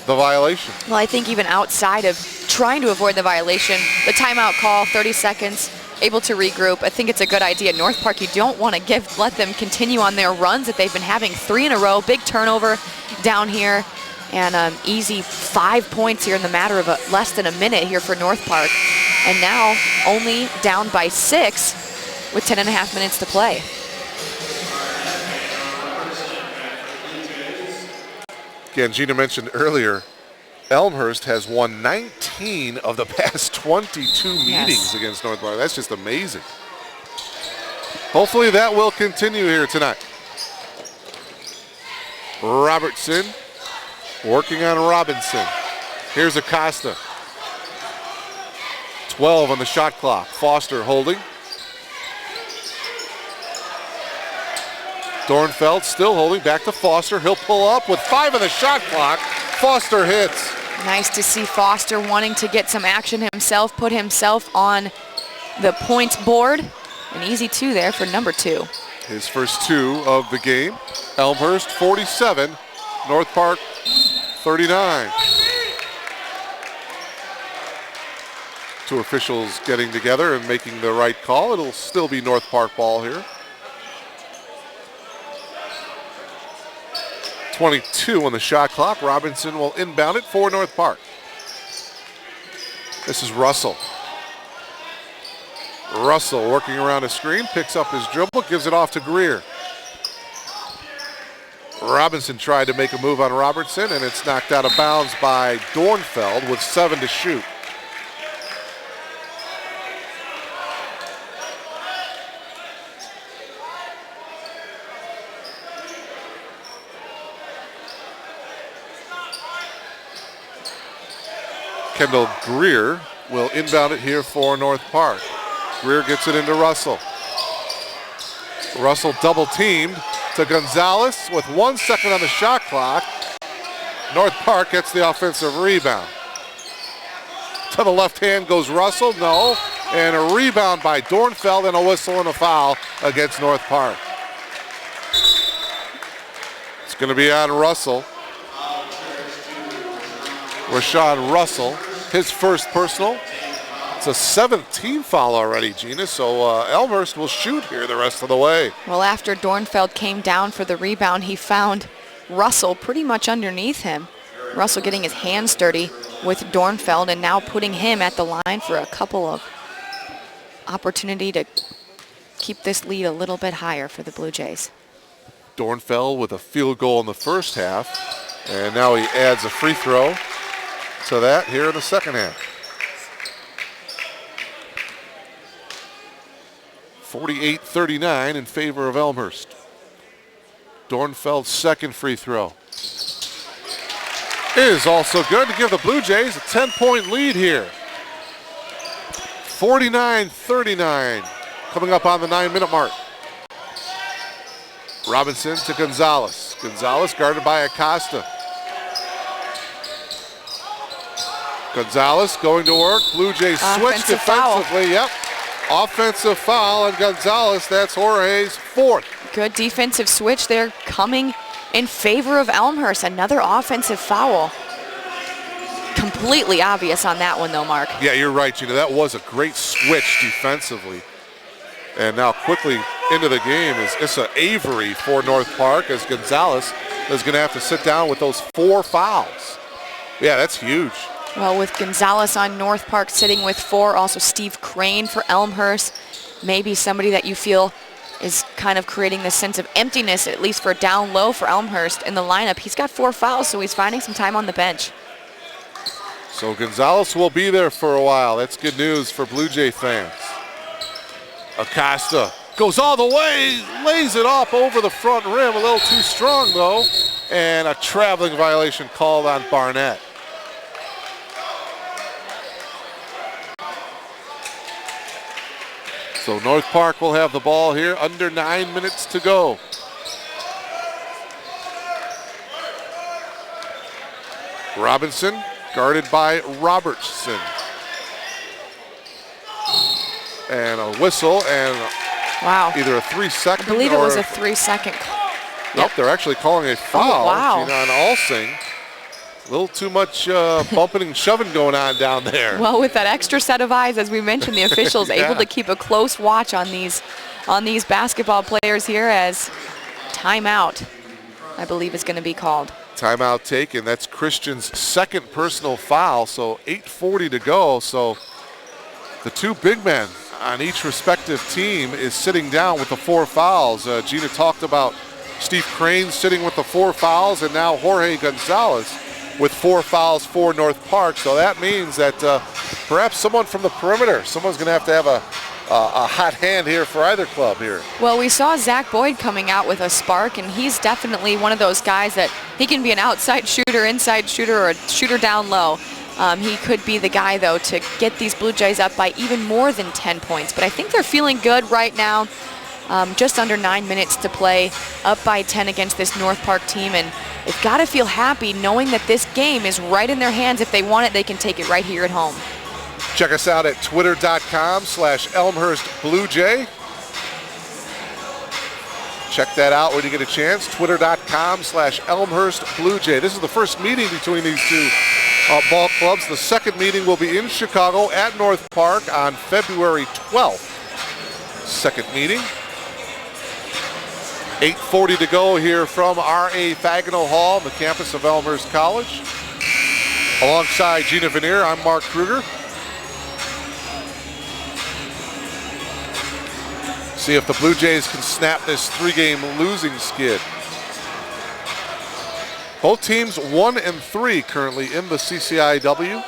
the violation. Well, I think even outside of trying to avoid the violation, the timeout call, 30 seconds, able to regroup. I think it's a good idea. North Park, you don't want to let them continue on their runs that they've been having. 3 in a row, big turnover down here, and easy 5 points here in the matter of less than a minute here for North Park. And now only down by 6 with 10.5 minutes to play. Again, Gina mentioned earlier, Elmhurst has won 19 of the past 22 meetings against North Park. That's just amazing. Hopefully that will continue here tonight. Robertson working on Robinson. Here's Acosta. 12 on the shot clock. Foster holding. Dornfeld still holding, back to Foster. He'll pull up with 5 on the shot clock. Foster hits. Nice to see Foster wanting to get some action himself, put himself on the points board. An easy 2 there for number 2. His first 2 of the game. Elmhurst 47, North Park 39. 2 officials getting together and making the right call. It'll still be North Park ball here. 22 on the shot clock. Robinson will inbound it for North Park. This is Russell. Russell working around a screen, picks up his dribble, gives it off to Greer. Robinson tried to make a move on Robertson, and it's knocked out of bounds by Dornfeld with 7 to shoot. Kendall Greer will inbound it here for North Park. Greer gets it into Russell. Russell double teamed to Gonzalez with 1 second on the shot clock. North Park gets the offensive rebound. To the left hand goes Russell, no. And a rebound by Dornfeld and a whistle and a foul against North Park. It's going to be on Russell. Rashad Russell, his first personal. It's a 7th team foul already, Gina, so Elmhurst will shoot here the rest of the way. Well, after Dornfeld came down for the rebound, he found Russell pretty much underneath him. Russell getting his hands dirty with Dornfeld and now putting him at the line for a couple of opportunity to keep this lead a little bit higher for the Blue Jays. Dornfeld with a field goal in the first half, and now he adds a free throw to that here in the second half. 48-39 in favor of Elmhurst. Dornfeld's second free throw is also good to give the Blue Jays a 10-point lead here. 49-39 coming up on the 9-minute mark. Robinson to Gonzalez. Gonzalez guarded by Acosta. Gonzalez going to work. Blue Jays switch Offensive foul. defensively. Yep. Offensive foul on Gonzalez. That's Jorge's fourth. Good defensive switch there coming in favor of Elmhurst. Another offensive foul. Completely obvious on that one though, Mark. Yeah, you're right, Gina. That was a great switch defensively. And now quickly into the game is Issa Avery for North Park, as Gonzalez is going to have to sit down with those 4 fouls. Yeah, that's huge. Well, with Gonzalez on North Park sitting with 4, also Steve Crane for Elmhurst, maybe somebody that you feel is kind of creating this sense of emptiness, at least for down low for Elmhurst in the lineup. He's got 4 fouls, so he's finding some time on the bench. So Gonzalez will be there for a while. That's good news for Blue Jay fans. Acosta goes all the way, lays it off over the front rim. A little too strong, though. And a traveling violation called on Barnett. So North Park will have the ball here. Under 9 minutes to go. Robinson guarded by Robertson. And a whistle and Wow. either a 3-second I believe it or was a 3-second. Nope, they're actually calling a foul. wow. Gina, on Alsing. A little too much bumping and shoving going on down there. Well, with that extra set of eyes, as we mentioned, the officials Yeah. able to keep a close watch on these basketball players here, as timeout, I believe, is going to be called. Timeout taken. That's Christian's second personal foul, so 8:40 to go. So the 2 big men on each respective team is sitting down with the 4 fouls. Gina talked about Steve Crane sitting with the 4 fouls, and now Jorge Gonzalez with 4 fouls for North Park. So that means that perhaps someone from the perimeter, someone's going to have a hot hand here for either club here. Well, we saw Zach Boyd coming out with a spark, and he's definitely one of those guys that he can be an outside shooter, inside shooter, or a shooter down low. He could be the guy, though, to get these Blue Jays up by even more than 10 points. But I think they're feeling good right now. Just under 9 minutes to play, up by 10 against this North Park team, and they've got to feel happy knowing that this game is right in their hands. If they want it, they can take it right here at home. Check us out at twitter.com/Elmhurst Blue Jay. Check that out when you get a chance. Twitter.com/Elmhurst Blue Jay. This is the first meeting between these 2 ball clubs. The second meeting will be in Chicago at North Park on February 12th. Second meeting. 8:40 to go here from R.A. Fagnall Hall, the campus of Elmhurst College. Alongside Gina Veneer, I'm Mark Kruger. See if the Blue Jays can snap this 3-game losing skid. Both teams 1-3 currently in the CCIW.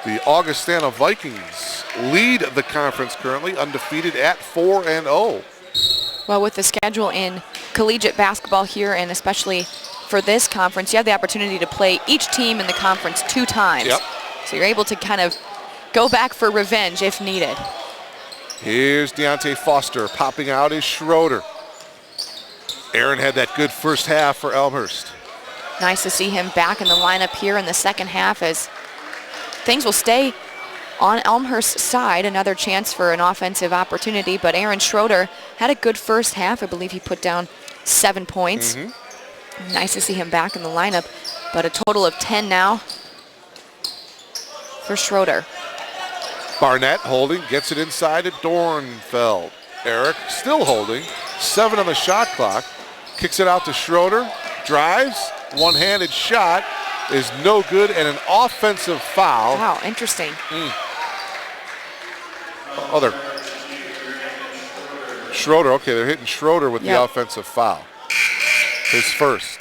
The Augustana Vikings lead the conference currently, undefeated at 4-0. Well, with the schedule in collegiate basketball here, and especially for this conference, you have the opportunity to play each team in the conference 2 times. Yep. So you're able to kind of go back for revenge if needed. Here's Deontay Foster popping out is Schroeder. Aaron had that good first half for Elmhurst. Nice to see him back in the lineup here in the second half, as things will stay on Elmhurst's side. Another chance for an offensive opportunity, but Aaron Schroeder had a good first half. I believe he put down 7 points. Nice to see him back in the lineup, but a total of 10 now for Schroeder. Barnett holding, gets it inside to Dornfeld. Eric still holding, 7 on the shot clock. Kicks it out to Schroeder, drives, one-handed shot is no good, and an offensive foul. Wow, interesting. Schroeder, okay, they're hitting Schroeder with the offensive foul. His first.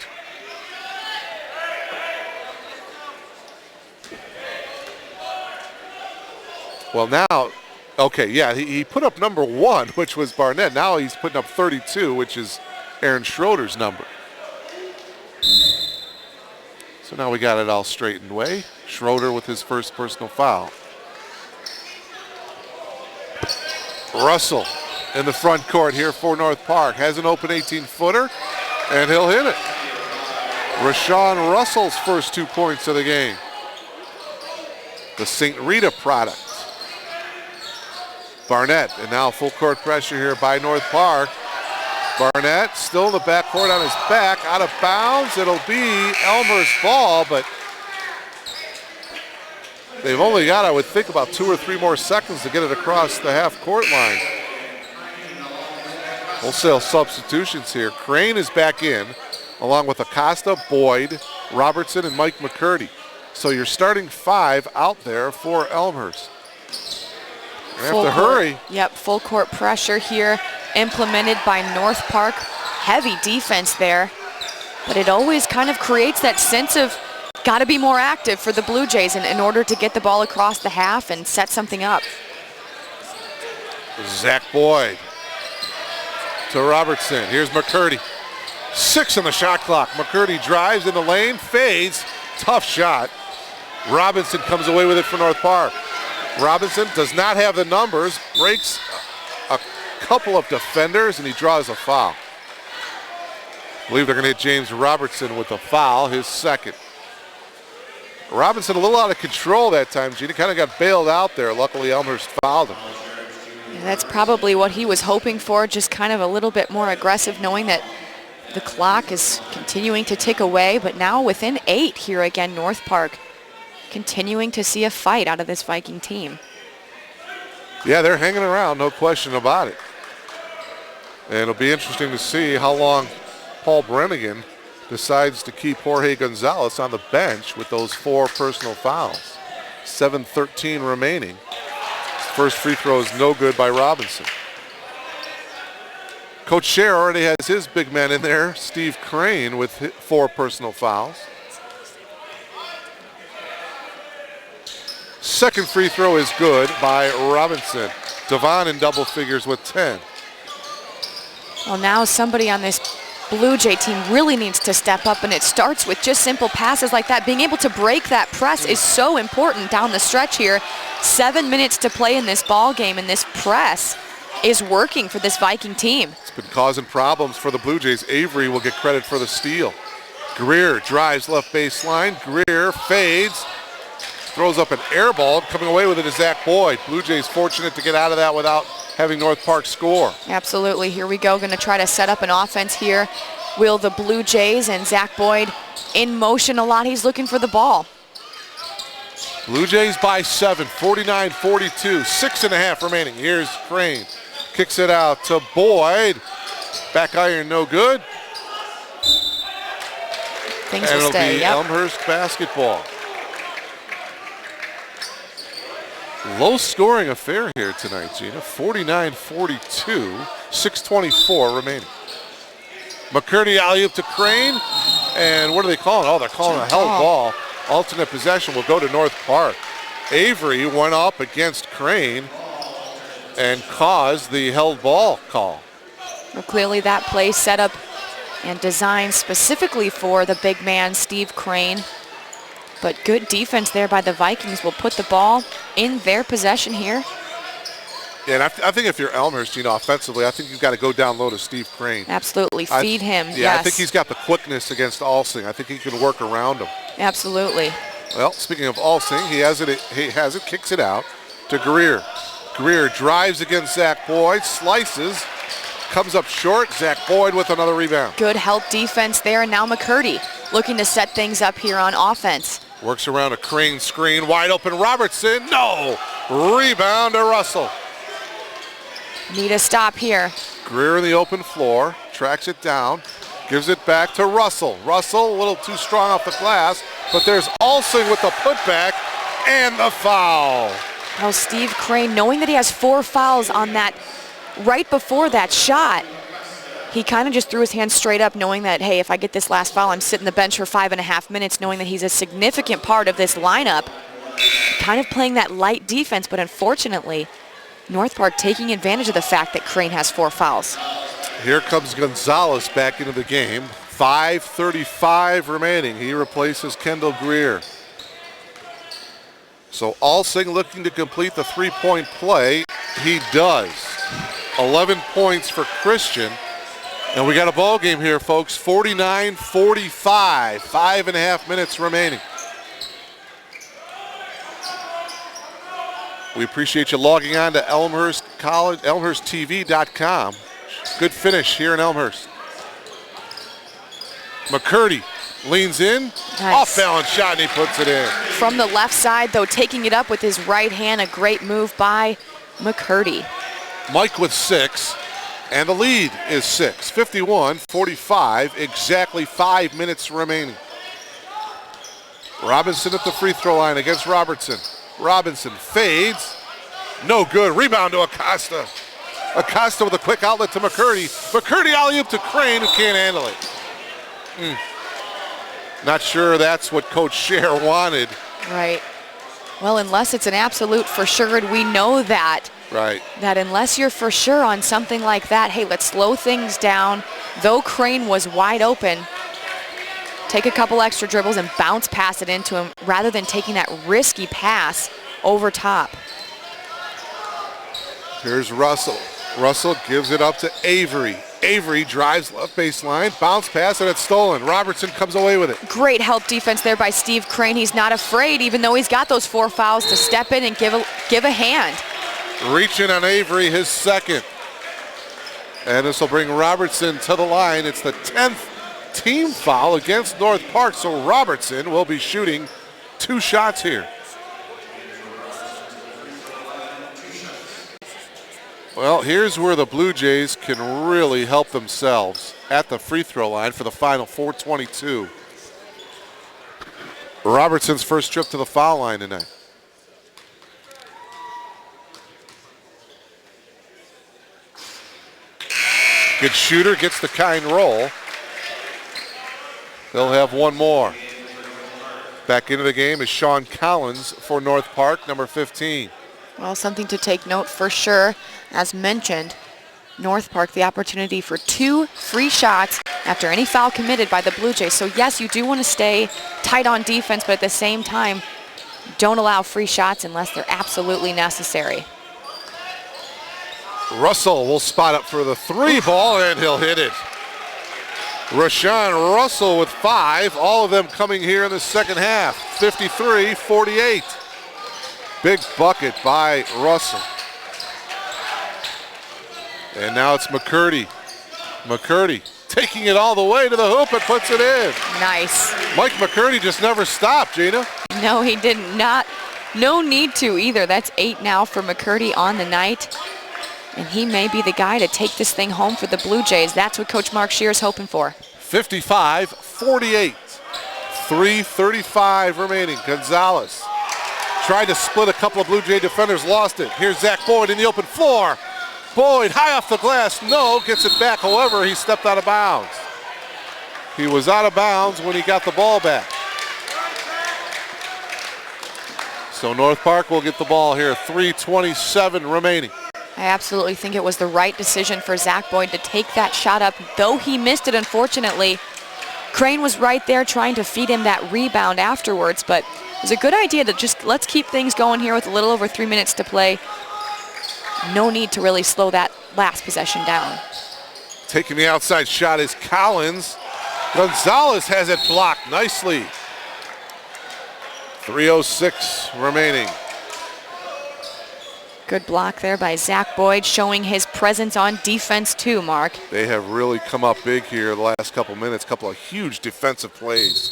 Well, now, okay, yeah, he put up number 1, which was Barnett. Now he's putting up 32, which is Aaron Schroeder's number. So now we got it all straightened away. Schroeder with his first personal foul. Russell in the front court here for North Park. Has an open 18-footer, and he'll hit it. Rashawn Russell's first 2 points of the game. the St. Rita product. Barnett, and now full court pressure here by North Park. Barnett still in the backcourt on his back, out of bounds. It'll be Elmhurst ball, but they've only got, I would think, about 2 or 3 more seconds to get it across the half-court line. Wholesale substitutions here. Crane is back in, along with Acosta, Boyd, Robertson, and Mike McCurdy. So you're starting 5 out there for Elmhurst. You have to hurry. Yep, full court pressure here implemented by North Park. Heavy defense there, but it always kind of creates that sense of got to be more active for the Blue Jays in order to get the ball across the half and set something up. Zach Boyd to Robertson. Here's McCurdy. 6 on the shot clock. McCurdy drives in the lane, fades. Tough shot. Robinson comes away with it for North Park. Robinson does not have the numbers, breaks a couple of defenders, and he draws a foul. I believe they're going to hit James Robertson with a foul, his second. Robinson a little out of control that time, Gina. Kind of got bailed out there. Luckily, Elmhurst fouled him. Yeah, that's probably what he was hoping for, just kind of a little bit more aggressive, knowing that the clock is continuing to tick away, but now within 8 here again, North Park continuing to see a fight out of this Viking team. Yeah, they're hanging around, no question about it. And it'll be interesting to see how long Paul Brennigan decides to keep Jorge Gonzalez on the bench with those 4 personal fouls. 7:13 remaining. First free throw is no good by Robinson. Coach Scher already has his big man in there, Steve Crane, with 4 personal fouls. Second free throw is good by Robinson. Devon in double figures with 10. Well, now somebody on this Blue Jay team really needs to step up, and it starts with just simple passes like that. Being able to break that press is so important down the stretch here. 7 minutes to play in this ball game, and this press is working for this Viking team. It's been causing problems for the Blue Jays. Avery will get credit for the steal. Greer drives left baseline. Greer fades. Throws up an air ball. Coming away with it is Zach Boyd. Blue Jays fortunate to get out of that without having North Park score. Absolutely. Here we go. Going to try to set up an offense here. Will the Blue Jays, and Zach Boyd in motion a lot. He's looking for the ball. Blue Jays by 7, 49-42. 6.5 remaining. Here's Crane. Kicks it out to Boyd. Back iron no good. Things and will it'll stay. be Elmhurst basketball. Low scoring affair here tonight, Gina. 49-42, 6:24 remaining. McCurdy alley-oop to Crane, and what are they calling? Oh, they're calling a held ball. Alternate possession will go to North Park. Avery went up against Crane and caused the held ball call. Well, clearly that play set up and designed specifically for the big man, Steve Crane. But good defense there by the Vikings will put the ball in their possession here. Yeah, and I think if you're Elmhurst, offensively, I think you've got to go down low to Steve Crane. Absolutely, feed him, Yeah, yes. I think he's got the quickness against Alsing. I think he can work around him. Absolutely. Well, speaking of Alsing, he has it, kicks it out to Greer. Greer drives against Zach Boyd, slices, comes up short. Zach Boyd with another rebound. Good help defense there, and now McCurdy looking to set things up here on offense. Works around a Crane screen, wide open Robertson, no! Rebound to Russell. Need a stop here. Greer in the open floor, tracks it down, gives it back to Russell. Russell a little too strong off the glass, but there's Alsing with the putback and the foul. Oh, Steve Crane, knowing that he has 4 fouls on that right before that shot, he kind of just threw his hands straight up, knowing that, hey, if I get this last foul, I'm sitting the bench for 5.5 minutes, knowing that he's a significant part of this lineup. Kind of playing that light defense, but unfortunately, North Park taking advantage of the fact that Crane has 4 fouls. Here comes Gonzalez back into the game. 5:35 remaining. He replaces Kendall Greer. So Alsing looking to complete the 3-point play. He does. 11 points for Christian. And we got a ball game here, folks. 49-45. 5.5 minutes remaining. We appreciate you logging on to Elmhurst College, elmhursttv.com. Good finish here in Elmhurst. McCurdy leans in, Nice. off balance shot, and he puts it in. From the left side, though, taking it up with his right hand, a great move by McCurdy. Mike with 6, and the lead is 6, 51-45, exactly 5 minutes remaining. Robinson at the free throw line against Robertson. Robinson fades, no good, rebound to Acosta. Acosta with a quick outlet to McCurdy. McCurdy alley-oop to Crane, who can't handle it. Not sure that's what Coach Scher wanted. Right. Well, unless it's an absolute for sure, and we know that. Right. That unless you're for sure on something like that, hey, let's slow things down. Though Crane was wide open, take a couple extra dribbles and bounce pass it into him rather than taking that risky pass over top. Here's Russell. Russell gives it up to Avery. Avery drives left baseline, bounce pass, and it's stolen. Robertson comes away with it. Great help defense there by Steve Crane. He's not afraid, even though he's got those 4 fouls, to step in and give a hand. Reaching on Avery, his second. And this will bring Robertson to the line. It's the 10th team foul against North Park, so Robertson will be shooting 2 shots here. Well, here's where the Blue Jays can really help themselves at the free throw line for the final 4:22. Robertson's first trip to the foul line tonight. Good shooter, gets the kind roll. They'll have one more. Back into the game is Sean Collins for North Park, number 15. Well, something to take note for sure. As mentioned, North Park, the opportunity for 2 free shots after any foul committed by the Blue Jays. So yes, you do want to stay tight on defense, but at the same time, don't allow free shots unless they're absolutely necessary. Russell will spot up for the 3 ball, and he'll hit it. Rashawn Russell with 5, all of them coming here in the second half, 53-48. Big bucket by Russell. And now it's McCurdy. McCurdy taking it all the way to the hoop and puts it in. Nice. Mike McCurdy just never stopped, Gina. No, he did not. No need to either. That's 8 now for McCurdy on the night. And he may be the guy to take this thing home for the Blue Jays. That's what Coach Mark Scheer is hoping for. 55-48. 3:35 remaining. Gonzalez tried to split a couple of Blue Jay defenders, lost it. Here's Zach Boyd in the open floor. Boyd high off the glass, no, gets it back. However, he stepped out of bounds. He was out of bounds when he got the ball back. So North Park will get the ball here, 3:27 remaining. I absolutely think it was the right decision for Zach Boyd to take that shot up, though he missed it, unfortunately. Crane was right there trying to feed him that rebound afterwards, but it was a good idea to just let's keep things going here with a little over 3 minutes to play. No need to really slow that last possession down. Taking the outside shot is Collins. Gonzalez has it blocked nicely. 3:06 remaining. Good block there by Zach Boyd, showing his presence on defense too, Mark. They have really come up big here the last couple minutes. Couple of huge defensive plays.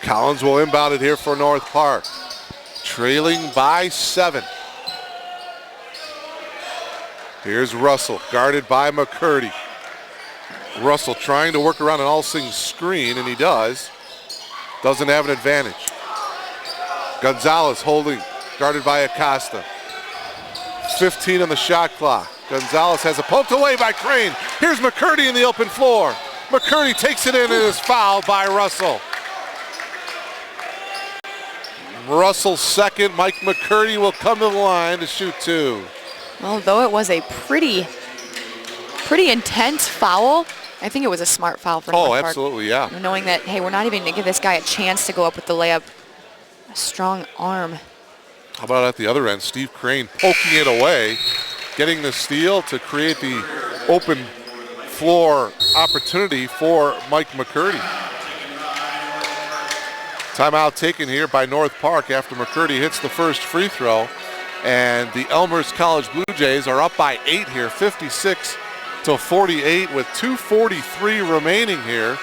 Collins will inbound it here for North Park. Trailing by 7. Here's Russell, guarded by McCurdy. Russell trying to work around an all-sing screen, and he does. Doesn't have an advantage. Gonzalez holding, guarded by Acosta. 15 on the shot clock. Gonzalez has it poked away by Crane. Here's McCurdy in the open floor. McCurdy takes it in and is fouled by Russell. Russell's second. Mike McCurdy will come to the line to shoot 2. Well, though it was a pretty intense foul, I think it was a smart foul for North Park. Absolutely, yeah. Knowing that, hey, we're not even going to give this guy a chance to go up with the layup. A strong arm. How about at the other end, Steve Crane poking it away, getting the steal to create the open floor opportunity for Mike McCurdy. Timeout taken here by North Park after McCurdy hits the first free throw. And the Elmhurst College Blue Jays are up by 8 here, 56-48 with 2:43 remaining here.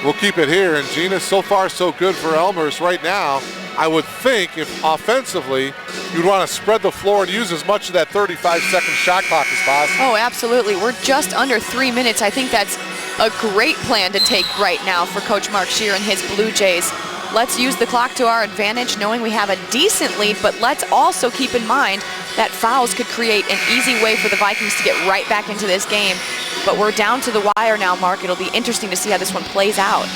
We'll keep it here. And Gina, so far so good for Elmhurst right now. I would think if offensively you'd want to spread the floor and use as much of that 35-second shot clock as possible. Oh, absolutely. We're just under 3 minutes. I think that's a great plan to take right now for Coach Mark Scheer and his Blue Jays. Let's use the clock to our advantage, knowing we have a decent lead, but let's also keep in mind that fouls could create an easy way for the Vikings to get right back into this game. But we're down to the wire now, Mark. It'll be interesting to see how this one plays out.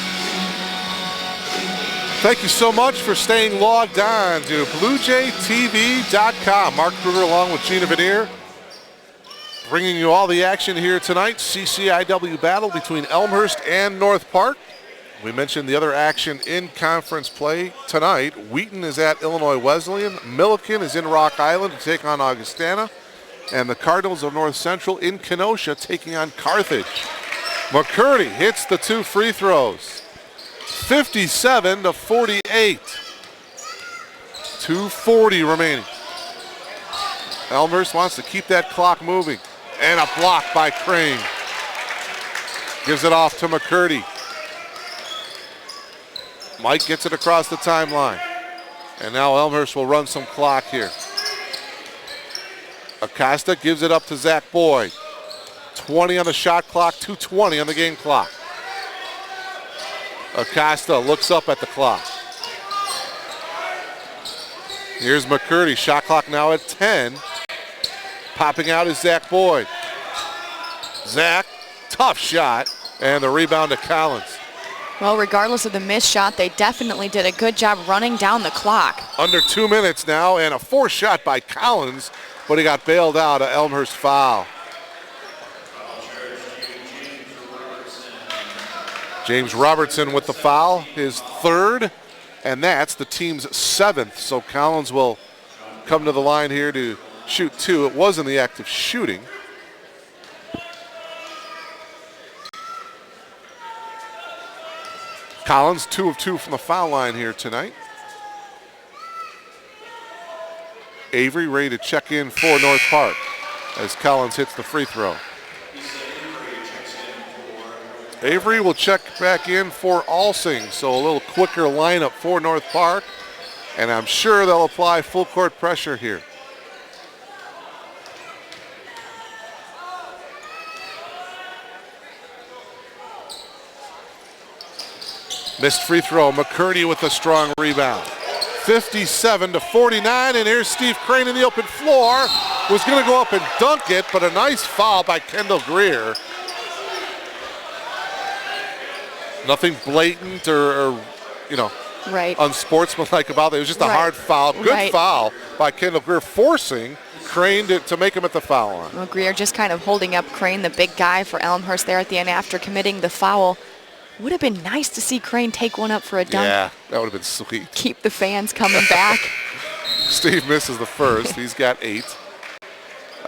Thank you so much for staying logged on to BlueJayTV.com. Mark Kruger along with Gina Veneer, bringing you all the action here tonight. CCIW battle between Elmhurst and North Park. We mentioned the other action in conference play tonight. Wheaton is at Illinois Wesleyan. Milliken is in Rock Island to take on Augustana. And the Cardinals of North Central in Kenosha taking on Carthage. McCurdy hits the 2 free throws. 57-48. 2:40 remaining. Elmhurst wants to keep that clock moving. And a block by Crane. Gives it off to McCurdy. Mike gets it across the timeline. And now Elmhurst will run some clock here. Acosta gives it up to Zach Boyd. 20 on the shot clock, 2:20 on the game clock. Acosta looks up at the clock. Here's McCurdy, shot clock now at 10. Popping out is Zach Boyd. Zach, tough shot, and the rebound to Collins. Well, regardless of the missed shot, they definitely did a good job running down the clock. Under 2 minutes now, and a forced shot by Collins, but he got bailed out, a Elmhurst foul. James Robertson with the foul, his third, and that's the team's 7th. So Collins will come to the line here to shoot 2. It was in the act of shooting. Collins, 2 of 2 from the foul line here tonight. Avery ready to check in for North Park as Collins hits the free throw. Avery will check back in for Alsing, so a little quicker lineup for North Park, and I'm sure they'll apply full court pressure here. Missed free throw, McCurdy with a strong rebound. 57-49, and here's Steve Crane in the open floor. Was gonna go up and dunk it, but a nice foul by Kendall Greer. Nothing blatant or right, unsportsmanlike about it. It was just a hard foul. Good foul by Kendall Greer, forcing Crane to make him at the foul line. Well, Greer just kind of holding up Crane, the big guy for Elmhurst there at the end after committing the foul. Would have been nice to see Crane take one up for a dunk. Yeah, that would have been sweet. Keep the fans coming back. Steve misses the first. He's got 8.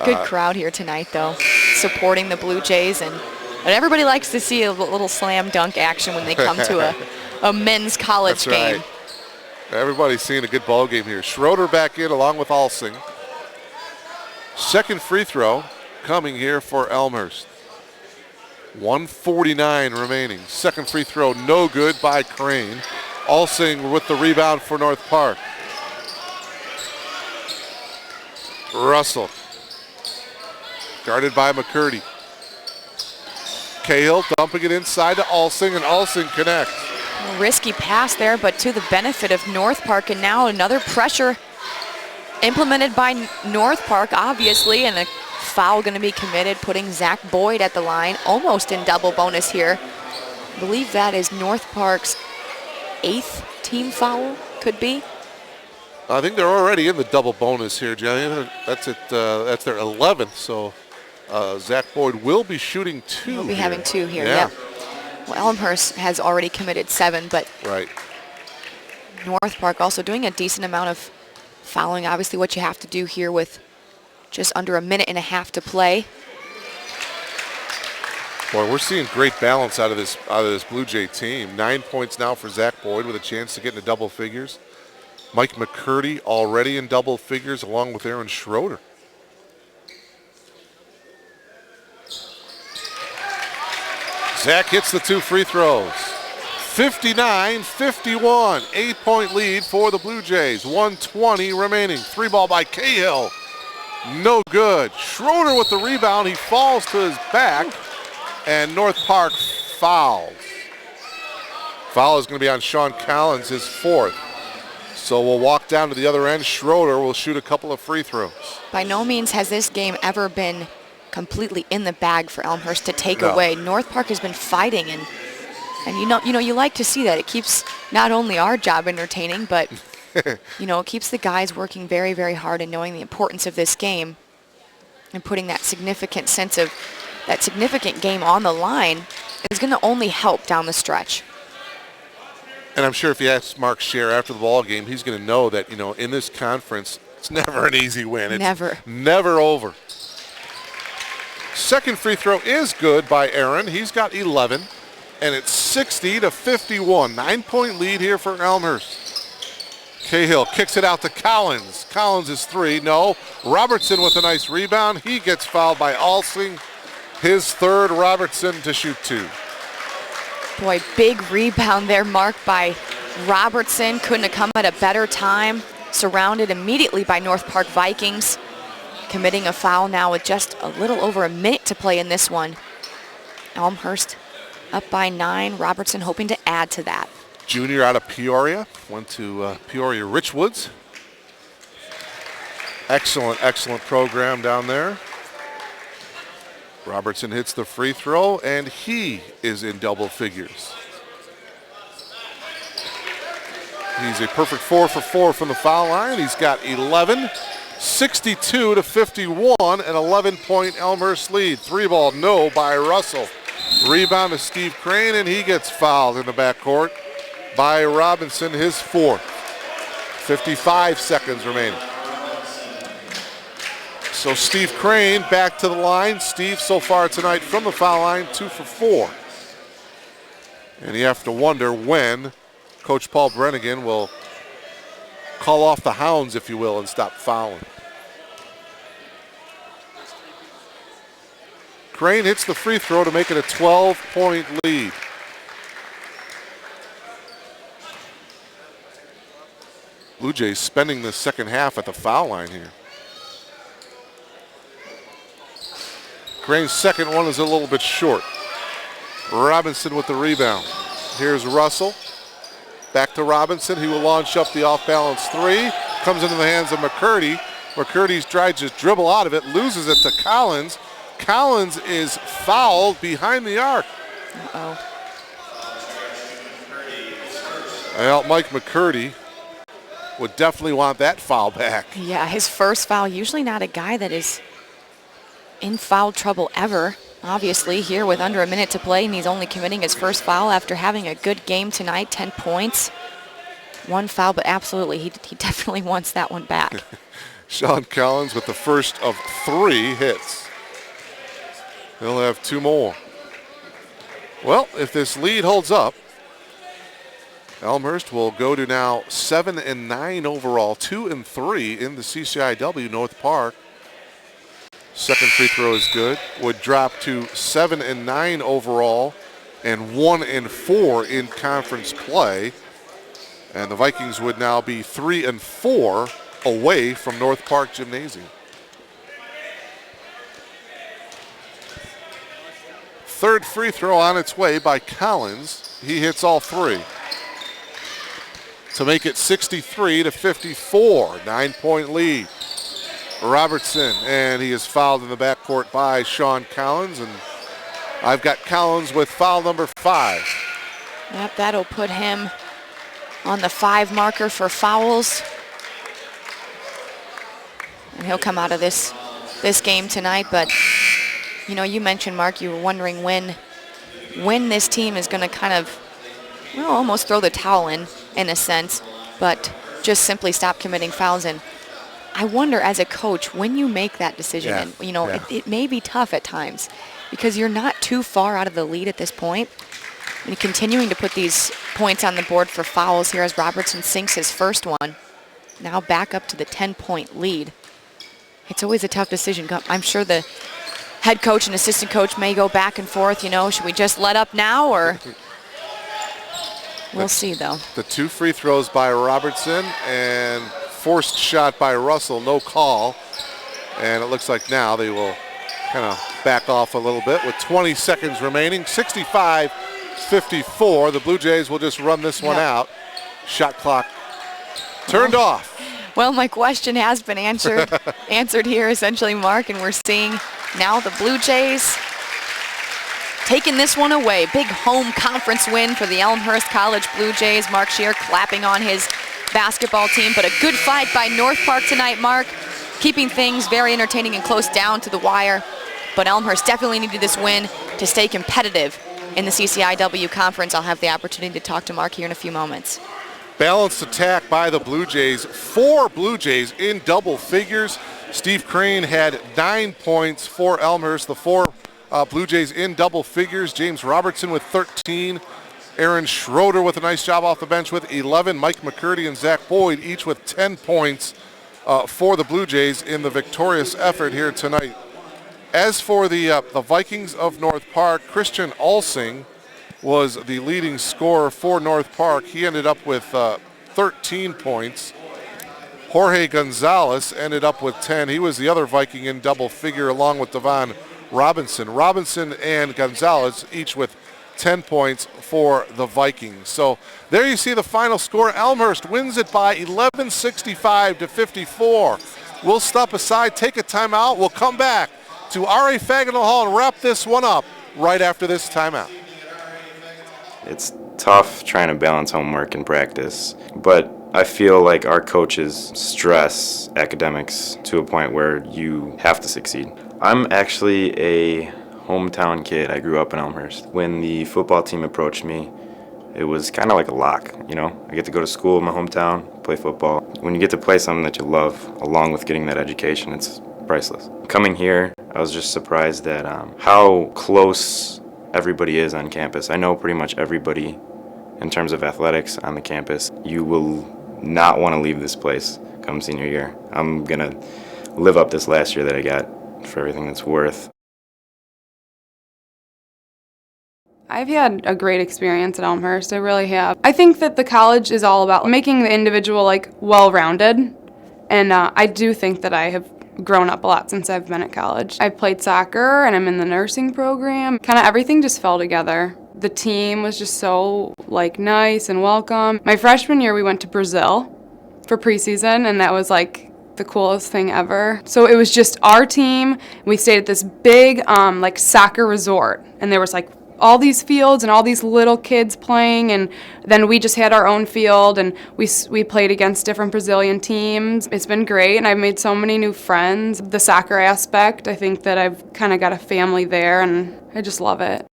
Good crowd here tonight, though, supporting the Blue Jays. And everybody likes to see a little slam dunk action when they come to a men's college game. Right. Everybody's seeing a good ball game here. Schroeder back in along with Alsing. Second free throw coming here for Elmhurst. 1:49 remaining. Second free throw, no good by Crane. Alsing with the rebound for North Park. Russell, guarded by McCurdy. Cahill dumping it inside to Alsing, and Alsing connects. A risky pass there, but to the benefit of North Park, and now another pressure implemented by North Park, obviously, and a foul going to be committed, putting Zach Boyd at the line, almost in double bonus here. I believe that is North Park's 8th team foul, could be. I think they're already in the double bonus here, Jenny. That's their 11th, so Zach Boyd will be shooting 2. We'll be having 2 here, yeah. Well, Elmhurst has already committed 7, but North Park also doing a decent amount of fouling. Obviously what you have to do here with just under a minute and a half to play. Boy, we're seeing great balance out of this Blue Jay team. 9 points now for Zach Boyd with a chance to get into double figures. Mike McCurdy already in double figures along with Aaron Schroeder. Zach hits the 2 free throws. 59-51, 8-point lead for the Blue Jays. 1:20 remaining. 3 ball by Cahill. No good. Schroeder with the rebound. He falls to his back, and North Park fouls. Foul is going to be on Sean Collins, his 4th. So we'll walk down to the other end. Schroeder will shoot a couple of free throws. By no means has this game ever been completely in the bag for Elmhurst to take No. away. North Park has been fighting, and you like to see that. It keeps not only our job entertaining, but it keeps the guys working very, very hard and knowing the importance of this game and putting that significant sense of that significant game on the line is going to only help down the stretch. And I'm sure if you ask Mark Scher after the ball game, he's going to know that, in this conference, it's never an easy win. It's never over. Second free throw is good by Aaron. He's got 11, and it's 60-51. 9-point lead here for Elmhurst. Cahill kicks it out to Collins. Collins is 3. No. Robertson with a nice rebound. He gets fouled by Alsing. His 3rd. Robertson to shoot 2. Boy, big rebound there marked by Robertson. Couldn't have come at a better time. Surrounded immediately by North Park Vikings. Committing a foul now with just a little over a minute to play in this one. Elmhurst up by 9. Robertson hoping to add to that. Junior out of Peoria. Went to Peoria Richwoods. Excellent program down there. Robertson hits the free throw, and he is in double figures. He's a perfect 4 for 4 from the foul line. He's got 11, 62-51, an 11-point Elmhurst lead. 3 ball, no by Russell. Rebound to Steve Crane, and he gets fouled in the backcourt by Robinson, his 4th. 55 seconds remaining. So Steve Crane back to the line. Steve so far tonight from the foul line, 2 for 4. And you have to wonder when Coach Paul Brennigan will call off the hounds, if you will, and stop fouling. Crane hits the free throw to make it a 12-point lead. Blue Jays spending the second half at the foul line here. Crane's second one is a little bit short. Robinson with the rebound. Here's Russell. Back to Robinson. He will launch up the off-balance 3. Comes into the hands of McCurdy. McCurdy's tries to dribble out of it. Loses it to Collins. Collins is fouled behind the arc. Uh-oh. Well, Mike McCurdy would definitely want that foul back. Yeah, his first foul. Usually not a guy that is in foul trouble ever. Obviously here with under a minute to play, and he's only committing his first foul after having a good game tonight. 10 points, 1 foul, but absolutely he definitely wants that one back. Sean Collins with the first of 3 hits. He'll have 2 more. Well, if this lead holds up, Elmhurst will go to now 7-9 overall, 2-3 in the CCIW. North Park, second free throw is good, would drop to 7-9 overall and 1-4 in conference play. And the Vikings would now be 3-4 away from North Park Gymnasium. Third free throw on its way by Collins. He hits all 3 to make it 63-54, 9-point lead. Robertson, and he is fouled in the backcourt by Sean Collins, and I've got Collins with foul number 5. Yep, that'll put him on the 5 marker for fouls. And he'll come out of this game tonight, but you mentioned, Mark, you were wondering when this team is going to kind of, almost throw the towel in a sense, but just simply stop committing fouls. And I wonder, as a coach, when you make that decision, it may be tough at times because you're not too far out of the lead at this point. And continuing to put these points on the board for fouls here as Robertson sinks his first one. now back up to the 10-point lead. It's always a tough decision. I'm sure the head coach and assistant coach may go back and forth, should we just let up now or we'll see though. The 2 free throws by Robertson and forced shot by Russell, no call. And it looks like now they will kind of back off a little bit with 20 seconds remaining. 65-54. The Blue Jays will just run this one out. Shot clock turned off. Well, my question has been answered here essentially, Mark, and we're seeing now the Blue Jays taking this one away. Big home conference win for the Elmhurst College Blue Jays. Mark Scheer clapping on his basketball team, but a good fight by North Park tonight, Mark, keeping things very entertaining and close down to the wire. But Elmhurst definitely needed this win to stay competitive in the CCIW conference. I'll have the opportunity to talk to Mark here in a few moments. Balanced attack by the Blue Jays. 4 Blue Jays in double figures. Steve Crane had 9 points for Elmhurst. The 4 Blue Jays in double figures. James Robertson with 13. Aaron Schroeder with a nice job off the bench with 11. Mike McCurdy and Zach Boyd each with 10 points for the Blue Jays in the victorious effort here tonight. As for the Vikings of North Park, Christian Alsing was the leading scorer for North Park. He ended up with 13 points. Jorge Gonzalez ended up with 10. He was the other Viking in double figure along with Devon Robinson. Robinson and Gonzalez each with 10 points for the Vikings. So there you see the final score. Elmhurst wins it by 11, 65-54. We'll step aside, take a timeout. We'll come back to R.A. Fagenal Hall and wrap this one up right after this timeout. It's tough trying to balance homework and practice, but I feel like our coaches stress academics to a point where you have to succeed. I'm actually a hometown kid. I grew up in Elmhurst. When the football team approached me, it was kind of like a lock, I get to go to school in my hometown, play football. When you get to play something that you love, along with getting that education, it's priceless. Coming here, I was just surprised at how close everybody is on campus. I know pretty much everybody in terms of athletics on the campus. You will not want to leave this place come senior year. I'm going to live up this last year that I got for everything that's worth. I've had a great experience at Elmhurst, I really have. I think that the college is all about making the individual well-rounded, and I do think that I have grown up a lot since I've been at college. I've played soccer and I'm in the nursing program. Kind of everything just fell together. The team was just so nice and welcome. My freshman year we went to Brazil for preseason, and that was the coolest thing ever. So it was just our team. We stayed at this big soccer resort, and there was all these fields and all these little kids playing, and then we just had our own field, and we played against different Brazilian teams. It's been great, and I've made so many new friends. The soccer aspect, I think that I've kind of got a family there, and I just love it.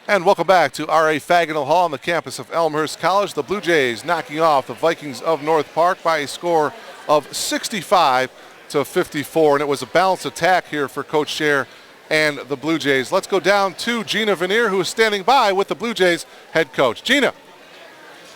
And welcome back to R.A. Fagenal Hall on the campus of Elmhurst College. The Blue Jays knocking off the Vikings of North Park by a score of 65-54. And it was a balanced attack here for Coach Scheer and the Blue Jays. Let's go down to Gina Veneer, who is standing by with the Blue Jays head coach. Gina.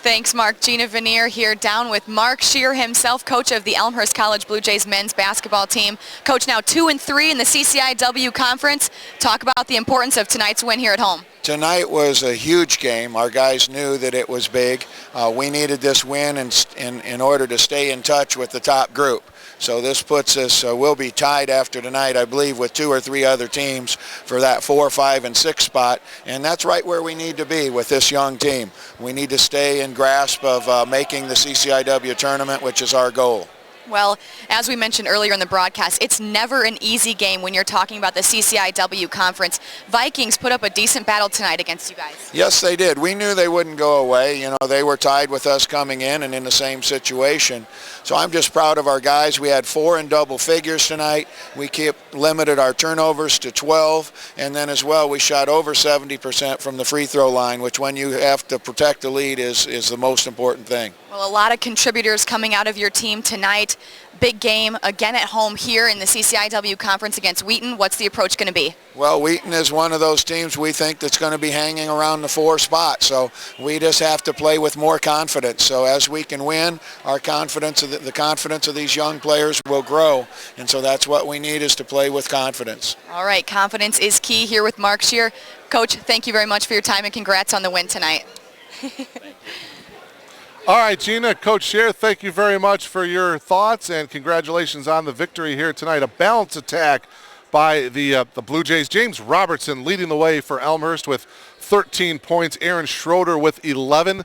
Thanks, Mark. Gina Veneer here down with Mark Scheer himself, coach of the Elmhurst College Blue Jays men's basketball team. Coach, now 2-3 in the CCIW conference. Talk about the importance of tonight's win here at home. Tonight was a huge game. Our guys knew that it was big. We needed this win in order to stay in touch with the top group. So this puts us, we'll be tied after tonight, I believe, with 2 or 3 other teams for that 4, 5, and 6 spot. And that's right where we need to be with this young team. We need to stay in grasp of making the CCIW tournament, which is our goal. Well, as we mentioned earlier in the broadcast, it's never an easy game when you're talking about the CCIW conference. Vikings put up a decent battle tonight against you guys. Yes, they did. We knew they wouldn't go away. They were tied with us coming in and in the same situation. So I'm just proud of our guys. We had 4 in double figures tonight. We limited our turnovers to 12. And then as well, we shot over 70% from the free throw line, which when you have to protect the lead is the most important thing. Well, a lot of contributors coming out of your team tonight. next big game, again at home here in the CCIW Conference against Wheaton. What's the approach going to be? Well, Wheaton is one of those teams we think that's going to be hanging around the 4 spot, so we just have to play with more confidence. So as we can win, our confidence, the confidence of these young players will grow, and so that's what we need, is to play with confidence. All right, confidence is key here with Mark Scheer. Coach, thank you very much for your time and congrats on the win tonight. All right, Gina, Coach Scheer, thank you very much for your thoughts and congratulations on the victory here tonight. A balanced attack by the Blue Jays. James Robertson leading the way for Elmhurst with 13 points. Aaron Schroeder with 11.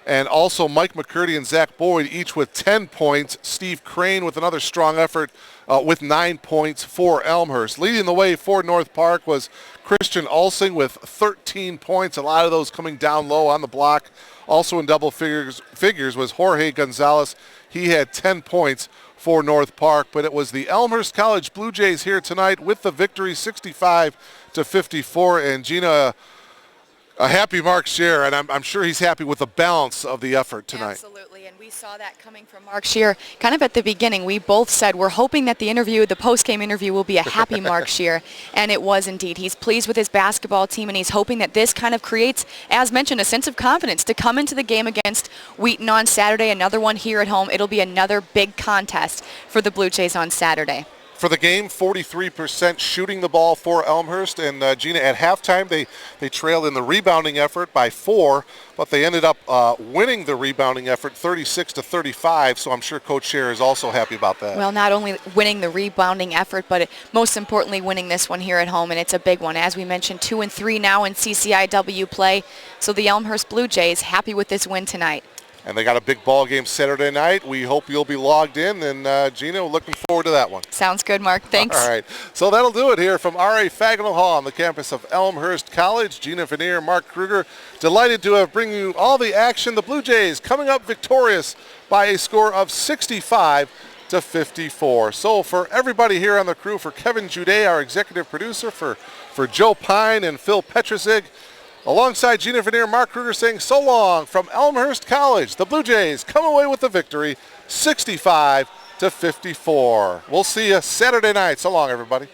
And also Mike McCurdy and Zach Boyd each with 10 points. Steve Crane with another strong effort with 9 points for Elmhurst. Leading the way for North Park was Christian Ulsing with 13 points. A lot of those coming down low on the block. Also in double figures was Jorge Gonzalez. He had 10 points for North Park, but it was the Elmhurst College Blue Jays here tonight with the victory, 65-54. And Gina, a happy Mark Scheer, and I'm sure he's happy with the balance of the effort tonight. Absolutely, and we saw that coming from Mark Scheer. Kind of at the beginning, we both said we're hoping that the post-game interview will be a happy Mark Scheer, and it was indeed. He's pleased with his basketball team, and he's hoping that this kind of creates, as mentioned, a sense of confidence to come into the game against Wheaton on Saturday, another one here at home. It'll be another big contest for the Blue Jays on Saturday. For the game, 43% shooting the ball for Elmhurst. And Gina, at halftime, they trailed in the rebounding effort by 4, but they ended up winning the rebounding effort 36-35. So I'm sure Coach Scheer is also happy about that. Well, not only winning the rebounding effort, but most importantly, winning this one here at home, and it's a big one. As we mentioned, 2-3 now in CCIW play. So the Elmhurst Blue Jays happy with this win tonight. And they got a big ball game Saturday night. We hope you'll be logged in. And Gina, looking forward to that one. Sounds good, Mark. Thanks. All right. So that'll do it here from R.A. Fagnall Hall on the campus of Elmhurst College. Gina Veneer, Mark Kruger, delighted to have bring you all the action. The Blue Jays coming up victorious by a score of 65-54. So for everybody here on the crew, for Kevin Jude, our executive producer, for Joe Pine and Phil Petrosig, alongside Gina Veneer, Mark Kruger saying so long from Elmhurst College. The Blue Jays come away with the victory, 65-54. We'll see you Saturday night. So long, everybody.